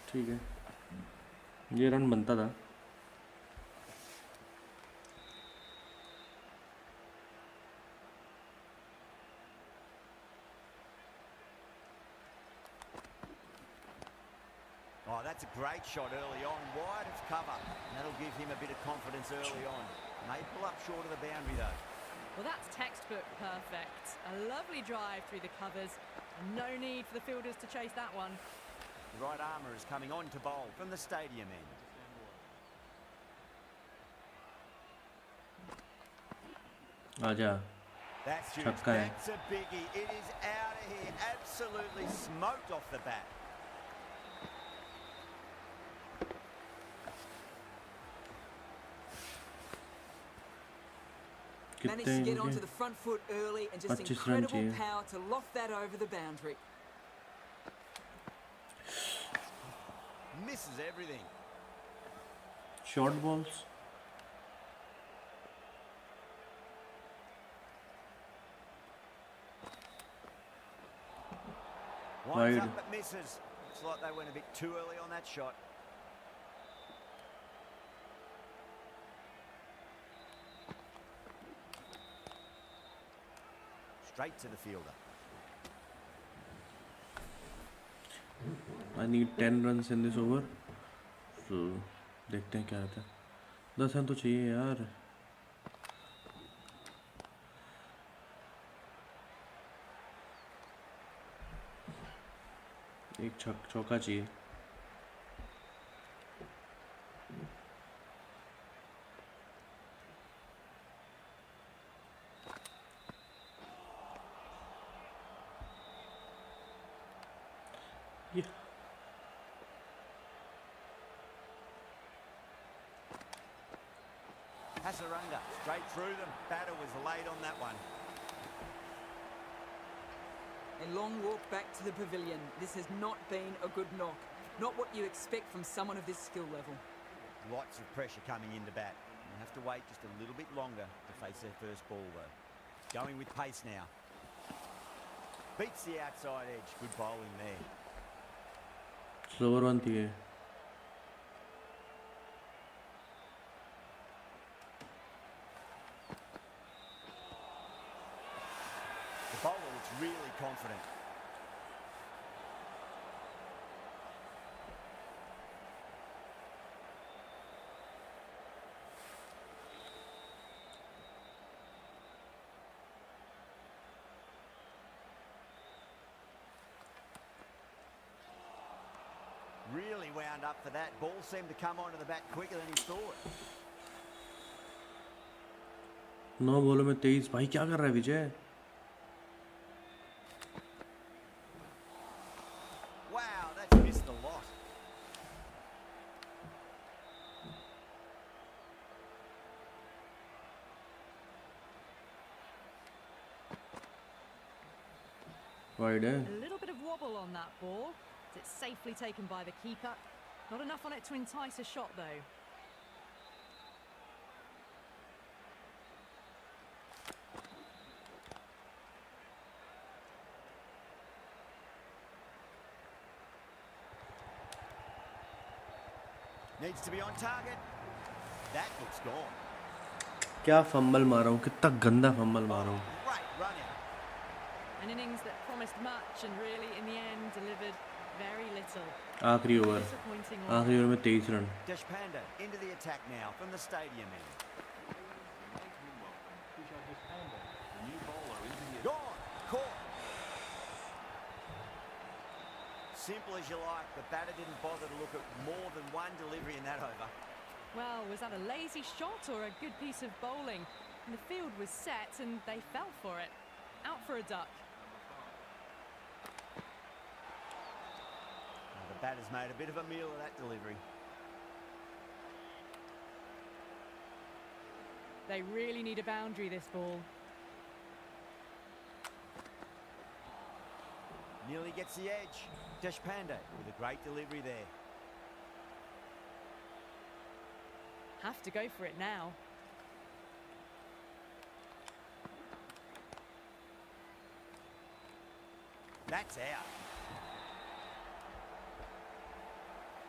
ठीक है, ये रन बनता था। Oh, that's a great shot early on, wide of cover. And that'll give him a bit of confidence early on. May pull up short of the boundary though. Well, that's textbook perfect. A lovely drive through the covers, and no need for the fielders to chase that one. The right armour is coming on to bowl from the stadium end. आजा। That's huge. छक्का है। That's a biggie. It is out of here. Absolutely smoked off the bat. Managed to get onto the front foot early and just 25 run incredible चाहिए। power to loft that over the boundary. Misses everything. Short balls. Winds Wide. up but misses. Looks like they went a bit too early on that shot. Straight to the fielder. I need 10 runs in this over. So देखते हैं क्या रहता है। 10 run तो चाहिए यार। एक चौका चाहिए। ये Hasaranga straight through them. Batter was late on that one. A long walk back to the pavilion. This has not been a good knock. Not what you expect from someone of this skill level. Lots of pressure coming into bat. They'll have to wait just a little bit longer to face their first ball though. Going with pace now. Beats the outside edge. Good bowling there. Slower बनती है. The bowler looks really confident. Really wound up for that. Ball seemed to come onto the bat quicker than he thought. 9 बॉलों में 23. भाई क्या कर रहा है विजय? Wow, that's missed a lot. Wide है. A little bit of wobble on that ball. It's safely taken by the keeper. Not enough on it to entice a shot though. Needs to be on target. That looks gone. क्या fumble मारा हूँ, कितना गंदा fumble मारा हूँ. Great run out. An innings that promised much and really in the end delivered very little. आखिरी over. Disappointing आखिरी over में 23 run. Deshpanda into the attack now from the stadium end. Make him welcome. Tushar Deshpande, the new bowler into the Gone. Caught. Simple as you like. The batter didn't bother to look at more than one delivery in that over. Well, was that a lazy shot or a good piece of bowling? And the field was set and they fell for it. Out for a duck. Now the batter's made a bit of a meal of that delivery. They really need a boundary this ball. Nearly gets the edge. Deshpande with a great delivery there. Have to go for it now. That's out.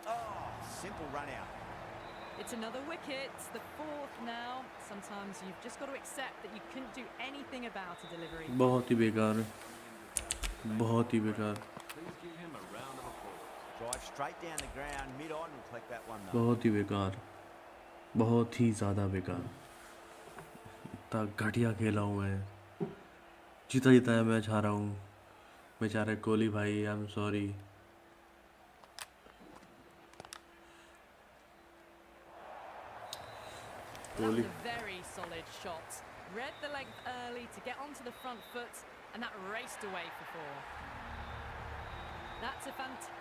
Oh, simple run out. It's another wicket, the fourth now. Sometimes you've just got to accept that you couldn't do anything about a delivery. बहुत ही बेकार है. बहुत ही बेकार. Please give him a round of applause. Drive straight down the ground. Mid-on will collect that one though. बहुत ही बेकार. बहुत ही ज़्यादा बेकार. इतना घटिया खेला हूँ मैं. जीता है मैच हारा हूँ. बेचारे कोहली भाई, I am sorry. That was a very solid shot. Read the length early to get onto the front foot, and that raced away for 4. That's a fantastic.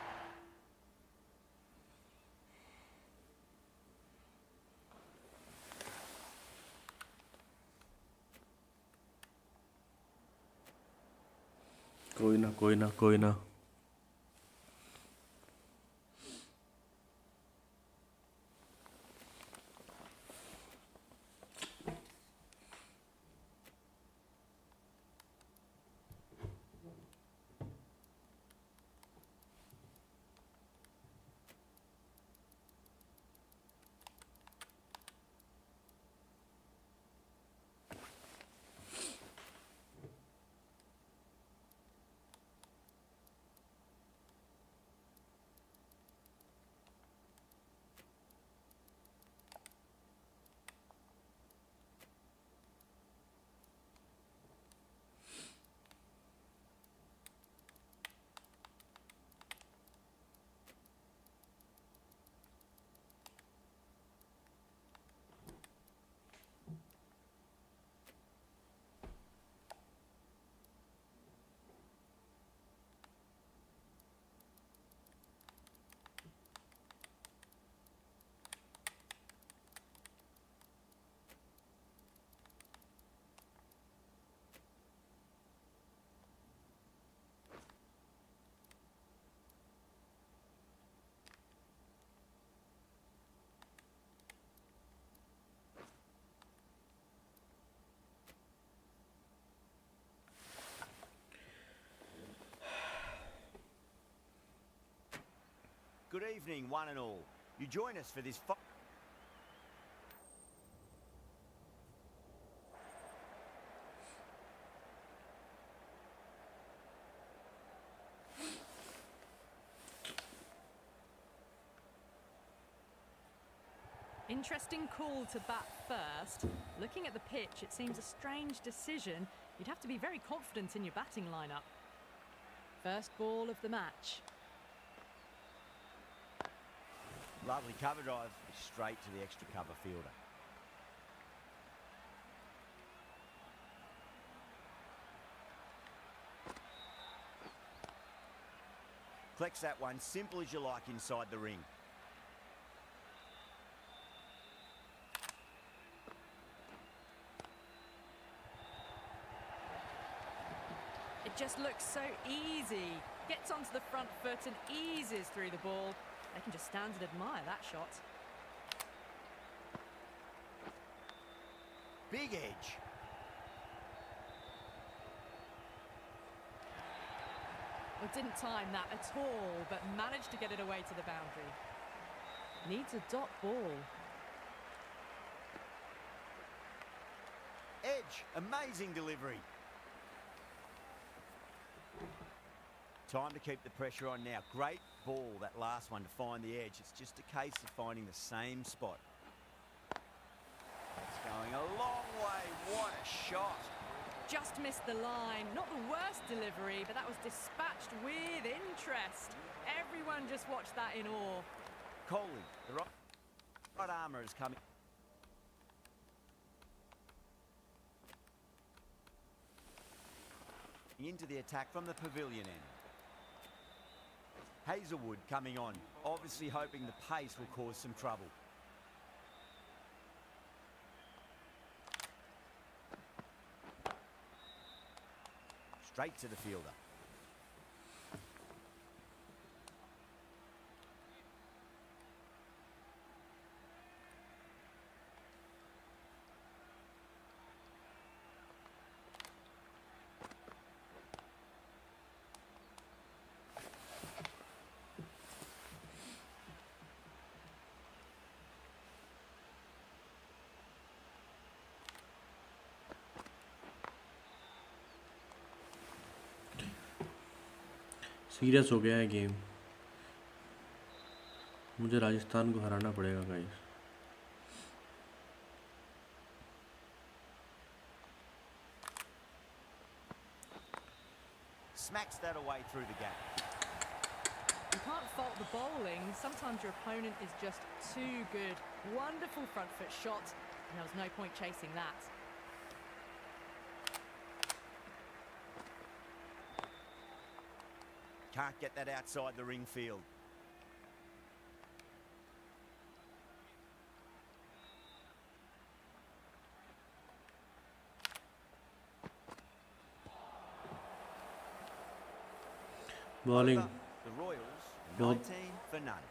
कोई ना. Good evening, one and all. You join us for this. Interesting call to bat first. Looking at the pitch, it seems a strange decision. You'd have to be very confident in your batting lineup. First ball of the match. Lovely cover drive, straight to the extra cover fielder. Collects that one, simple as you like inside the ring. It just looks so easy. Gets onto the front foot and eases through the ball. They can just stand and admire that shot. Big edge. Well, didn't time that at all, but managed to get it away to the boundary. Needs a dot ball. Edge, amazing delivery. Time to keep the pressure on now. Great ball, that last one, to find the edge. It's just a case of finding the same spot. It's going a long way. What a shot. Just missed the line. Not the worst delivery, but that was dispatched with interest. Everyone just watched that in awe. Coley, the right armour is coming. Into the attack from the pavilion end. Hazelwood coming on, obviously hoping the pace will cause some trouble. Straight to the fielder. Serious हो गया है game. मुझे राजस्थान को हराना पड़ेगा guys. Smacks that away through the gap. You can't fault the bowling. Sometimes your opponent is just too good. Wonderful front foot shot, and there was no point chasing that. Can't get that outside the ring field. Bowling. The Royals, Well- 19 for none.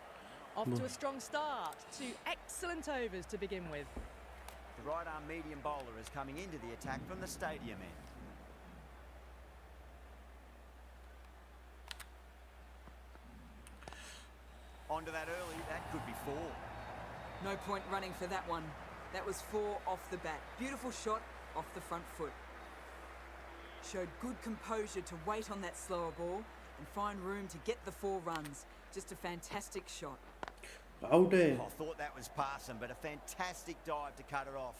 Off to a strong start. 2 excellent overs to begin with. The right arm medium bowler is coming into the attack from the stadium end. Onto that early, that could be 4. No point running for that one. That was 4 off the bat. Beautiful shot off the front foot. Showed good composure to wait on that slower ball and find room to get the 4 runs. Just a fantastic shot. Out है. I thought that was passing, but a fantastic dive to cut it off.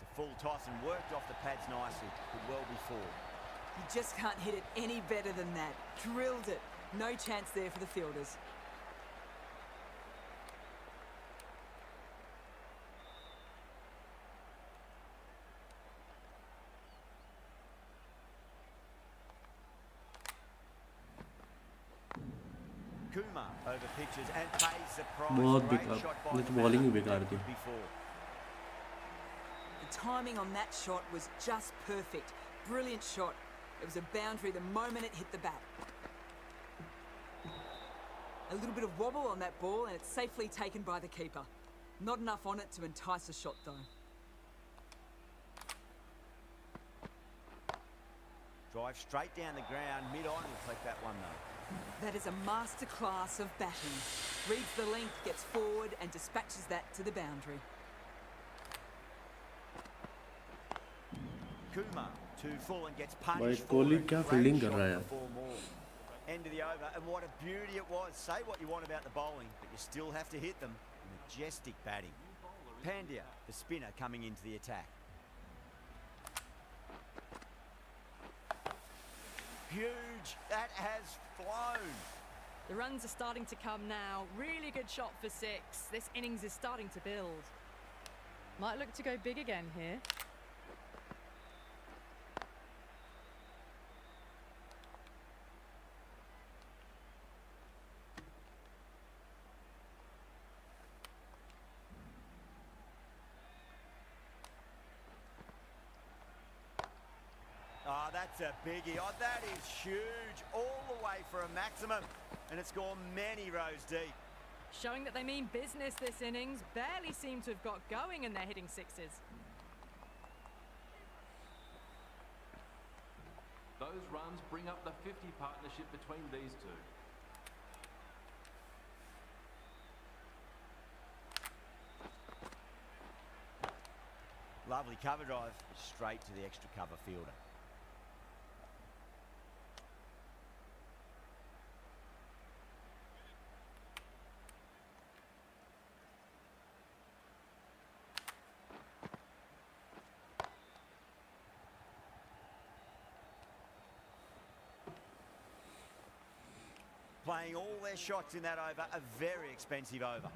It's a full toss and worked off the pads nicely. Could well be 4. You just can't hit it any better than that. Drilled it. No chance there for the fielders. Kumar over pitches and pays the price. बहुत Great बेकार. shot by नहीं the तो bowling ही batter. बेकार That थी. could be 4. The timing on that shot was just perfect. Brilliant shot. It was a boundary the moment it hit the bat. A little bit of wobble on that ball and it's safely taken by the keeper. Not enough on it to entice a shot though. Drive straight down the ground, mid-on, will take that one though. That is a masterclass of batting. Reads the length, gets forward and dispatches that to the boundary. Kumar, 2 full and gets भाई punished for Kohli it. क्या Great fielding कर shot रहा है यार. for more. End of the over, and what a beauty it was. Say what you want about the bowling, but you still have to hit them. Majestic batting. Pandya, the spinner, coming into the attack. Huge. That has flown. The runs are starting to come now. Really good shot for 6. This innings is starting to build. Might look to go big again here. Oh, that's a biggie. Oh, that is huge. All the way for a maximum. And it's gone many rows deep. Showing that they mean business this innings. Barely seem to have got going and they're hitting 6s. Those runs bring up the 50 partnership between these two. Lovely cover drive. Straight to the extra cover fielder. Playing all their shots in that over, a very expensive over.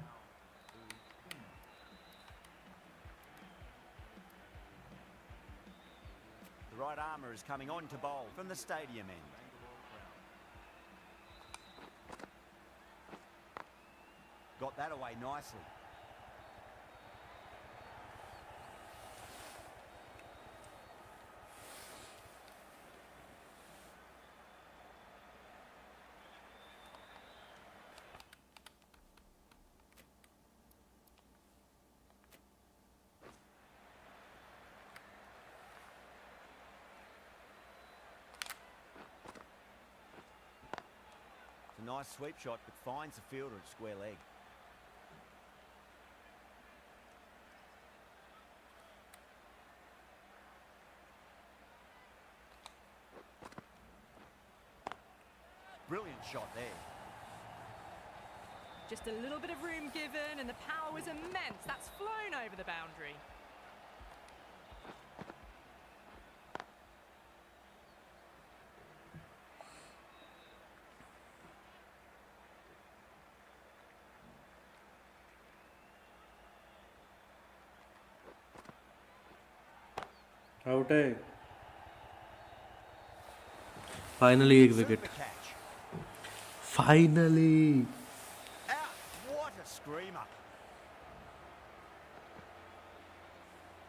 The right armour is coming on to bowl from the stadium end. Got that away nicely. A nice sweep shot, but finds the fielder at square leg. Brilliant shot there. Just a little bit of room given and the power was immense. That's flown over the boundary. Out है. Finally एक Super wicket. catch. Finally. Out. What a screamer.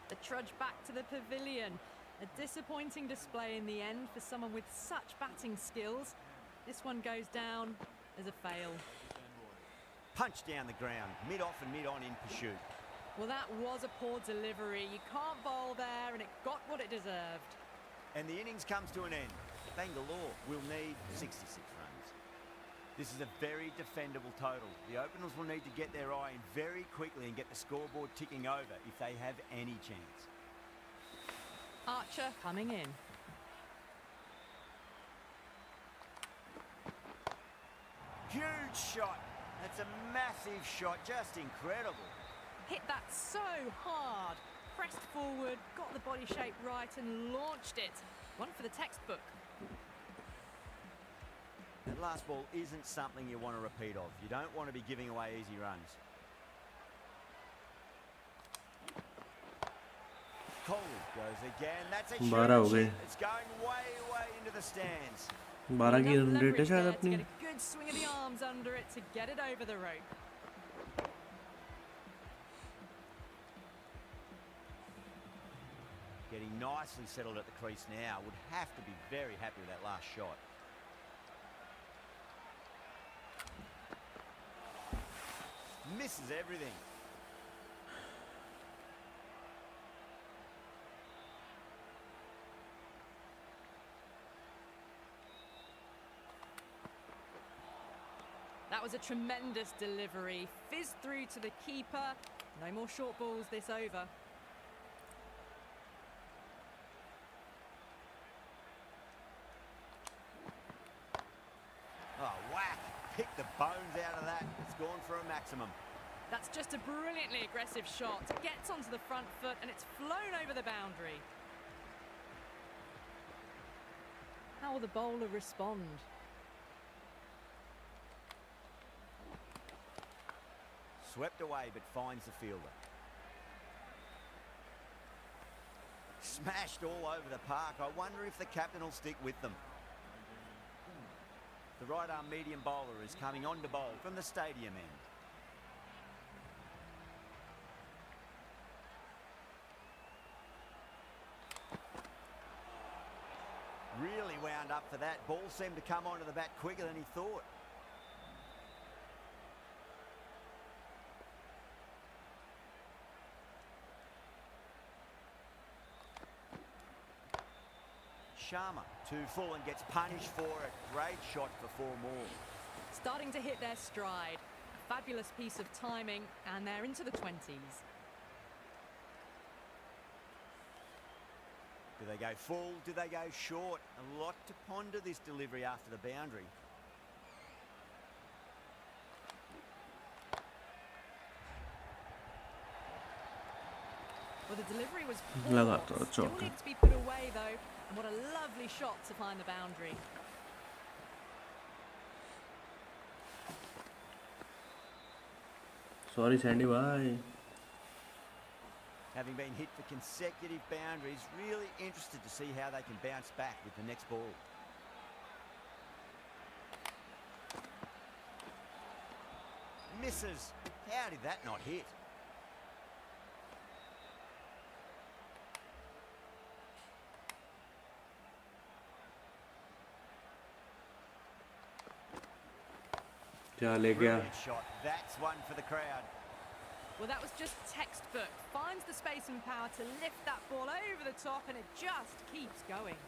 The trudge back to the pavilion. A disappointing display in the end for someone with such batting skills. This one goes down as a fail. Punch down the ground. Mid-off and mid-on in pursuit. Well, that was a poor delivery. You can't bowl there and it got what it deserved. And the innings comes to an end. Bangalore will need 66 runs. This is a very defendable total. The openers will need to get their eye in very quickly and get the scoreboard ticking over if they have any chance. Archer coming in. Huge shot. That's a massive shot. Just incredible. Hit that so hard. Pressed forward, got the body shape right and launched it. One for the textbook. That last ball isn't something you want to repeat of. You don't want to be giving away easy runs. Kohli goes again. That's a huge 12 हो गए. hit. It's going way, way into the stands. 12 की Enough run rate है leverage शायद there to अपनी. get a good swing of the arms under it to get it over the rope. Getting nicely settled at the crease now. Would have to be very happy with that last shot. Misses everything. was a tremendous delivery. Fizzed through to the keeper. No more short balls this over. Oh, whack! Pick the bones out of that. It's gone for a maximum. That's just a brilliantly aggressive shot. Gets onto the front foot and it's flown over the boundary. How will the bowler respond? Swept away but finds the fielder. Smashed all over the park. I wonder if the captain will stick with them. The right arm medium bowler is coming on to bowl from the stadium end. Really wound up for that. Ball seemed to come onto the bat quicker than he thought. Sharma too full and gets punished for it. Great shot for 4 more. Starting to hit their stride. A fabulous piece of timing, and they're into the 20s. Do they go full? Do they go short? A lot to ponder this delivery after the boundary. Well, the delivery was लगातार poor. Still चौका। needs to be put away though, and what a lovely shot to find the boundary. Sorry Sandy bhai. Having been hit for consecutive boundaries, really interested to see how they can bounce back with the next ball. Misses. How did that not hit? क्या ले गया? Brilliant shot. That's one for the crowd. Well, that was just textbook. Finds the space and power to lift that ball over the top, and it just keeps going.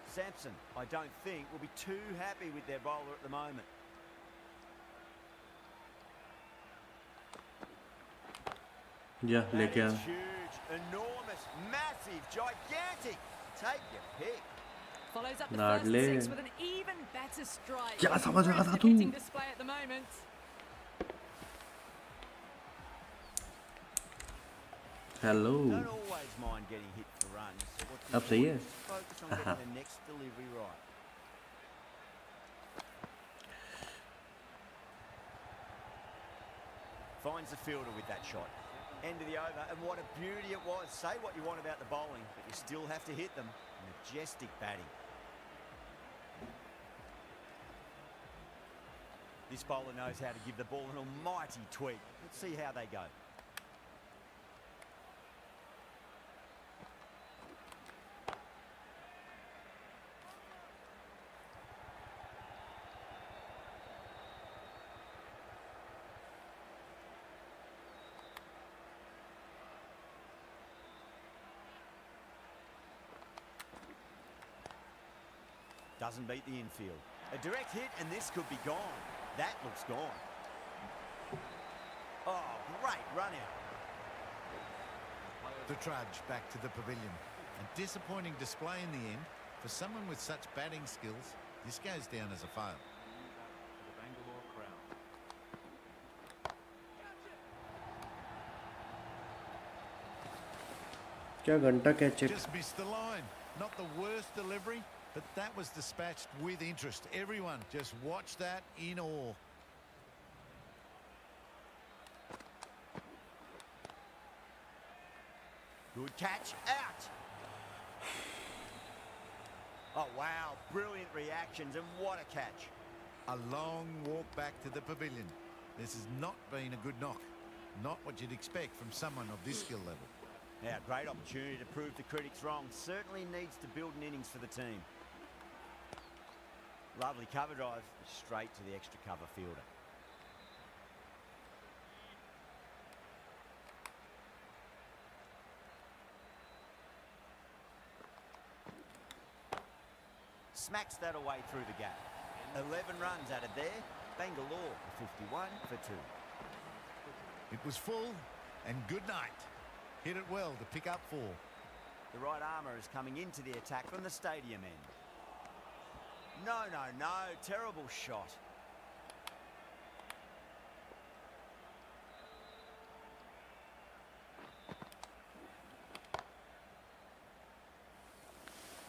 Sampson, I don't think, will be too happy with their bowler at the moment. Yeah, ले That गया। is huge, enormous, massive, gigantic. Take your pick. Follows up the लाडले। first 6 with an even better strike. क्या समझ रहा था Impressive तू? hitting display at the moment. Hello. Don't always mind getting hit for runs. What's अब सही है? important is focus on getting the next delivery right. Finds the fielder with that shot. End of the over, and what a beauty it was. Say what you want about the bowling, but you still have to hit them. Majestic batting. This bowler knows how to give the ball an almighty tweak. Let's see how they go. Doesn't beat the infield. A direct hit and this could be gone. That looks gone. Oh, great run out. The trudge back to the pavilion. A disappointing display in the end. For someone with such batting skills, this goes down as a fail. The Bangalore crowd. क्या घंटा catch है? Just missed the line. Not the worst delivery, but that was dispatched with interest. Everyone just watched that in awe. Good catch, out. Oh, wow, brilliant reactions and what a catch. A long walk back to the pavilion. This has not been a good knock. Not what you'd expect from someone of this skill level. Yeah, great opportunity to prove the critics wrong. Certainly needs to build an innings for the team. Lovely cover drive, straight to the extra cover fielder. Smacks that away through the gap. 11 runs added there. Bangalore 51 for 2. It was full and good night. Hit it well to pick up 4. The right armour is coming into the attack from the stadium end. No, no, no. Terrible shot.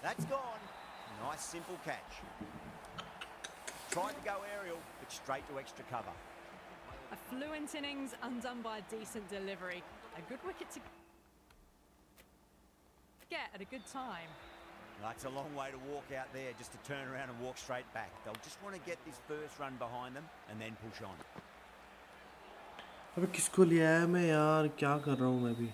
That's gone. Nice, simple catch. Tried to go aerial, but straight to extra cover. A fluent innings undone by a decent delivery. A good wicket to get at a good time. That's a long way to walk out there just to turn around and walk straight back. They'll just want to get this first run behind them and then push on. अबे किसको लिया है मैं यार, क्या कर रहा हूँ मैं भी।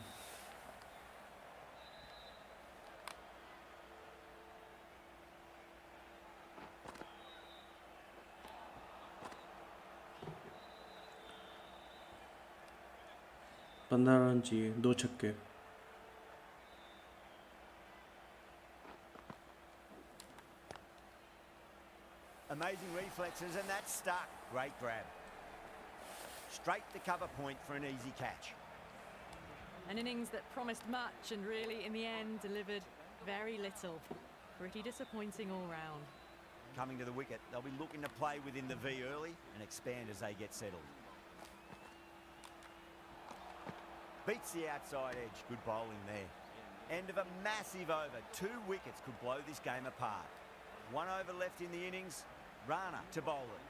पंद्रह रन चाहिए, 2 छक्के। Amazing reflexes, and that's stuck. Great grab. Straight to cover point for an easy catch. An innings that promised much and really, in the end, delivered very little. Pretty disappointing all round. Coming to the wicket, they'll be looking to play within the V early and expand as they get settled. Beats the outside edge. Good bowling there. End of a massive over. 2 wickets could blow this game apart. 1 over left in the innings. Rana to bowl it.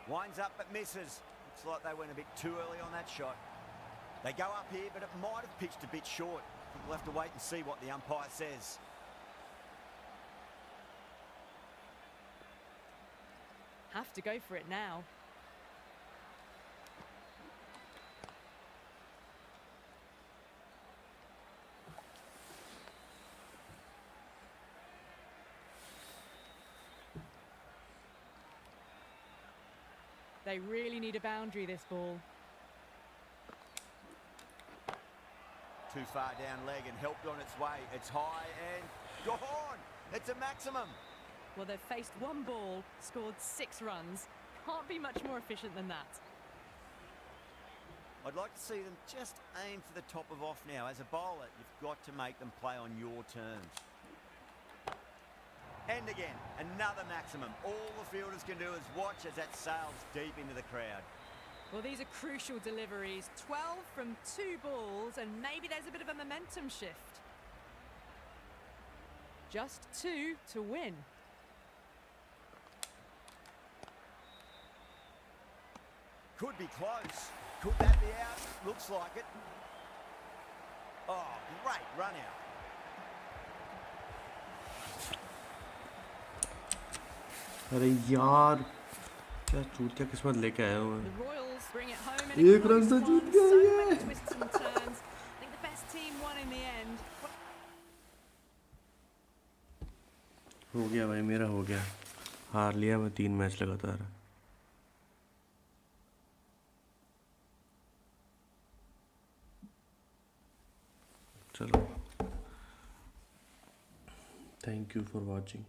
Winds up but misses. Looks like they went a bit too early on that shot. They go up here, but it might have pitched a bit short. We'll have to wait and see what the umpire says. Have to go for it now. They really need a boundary, this ball. Too far down leg and helped on its way. It's high and gone. It's a maximum. Well, they've faced 1 ball, scored 6 runs. Can't be much more efficient than that. I'd like to see them just aim for the top of off now. As a bowler, you've got to make them play on your terms. And again, another maximum. All the fielders can do is watch as that sails deep into the crowd. Well, these are crucial deliveries. 12 from 2 balls, and maybe there's a bit of a momentum shift. Just 2 to win. Could be close. Could that be out? Looks like it. Oh, great run out. अरे यार, क्या चूतिया किस्मत लेके आया हूँ The मैं। Royals bring it home in a एक रन close से one. जीत गया So ये। many twists and turns. I think the best team won in the end. हो गया भाई, मेरा हो गया। हार लिया मैं 3 मैच लगातार। चलो, थैंक यू फॉर वॉचिंग।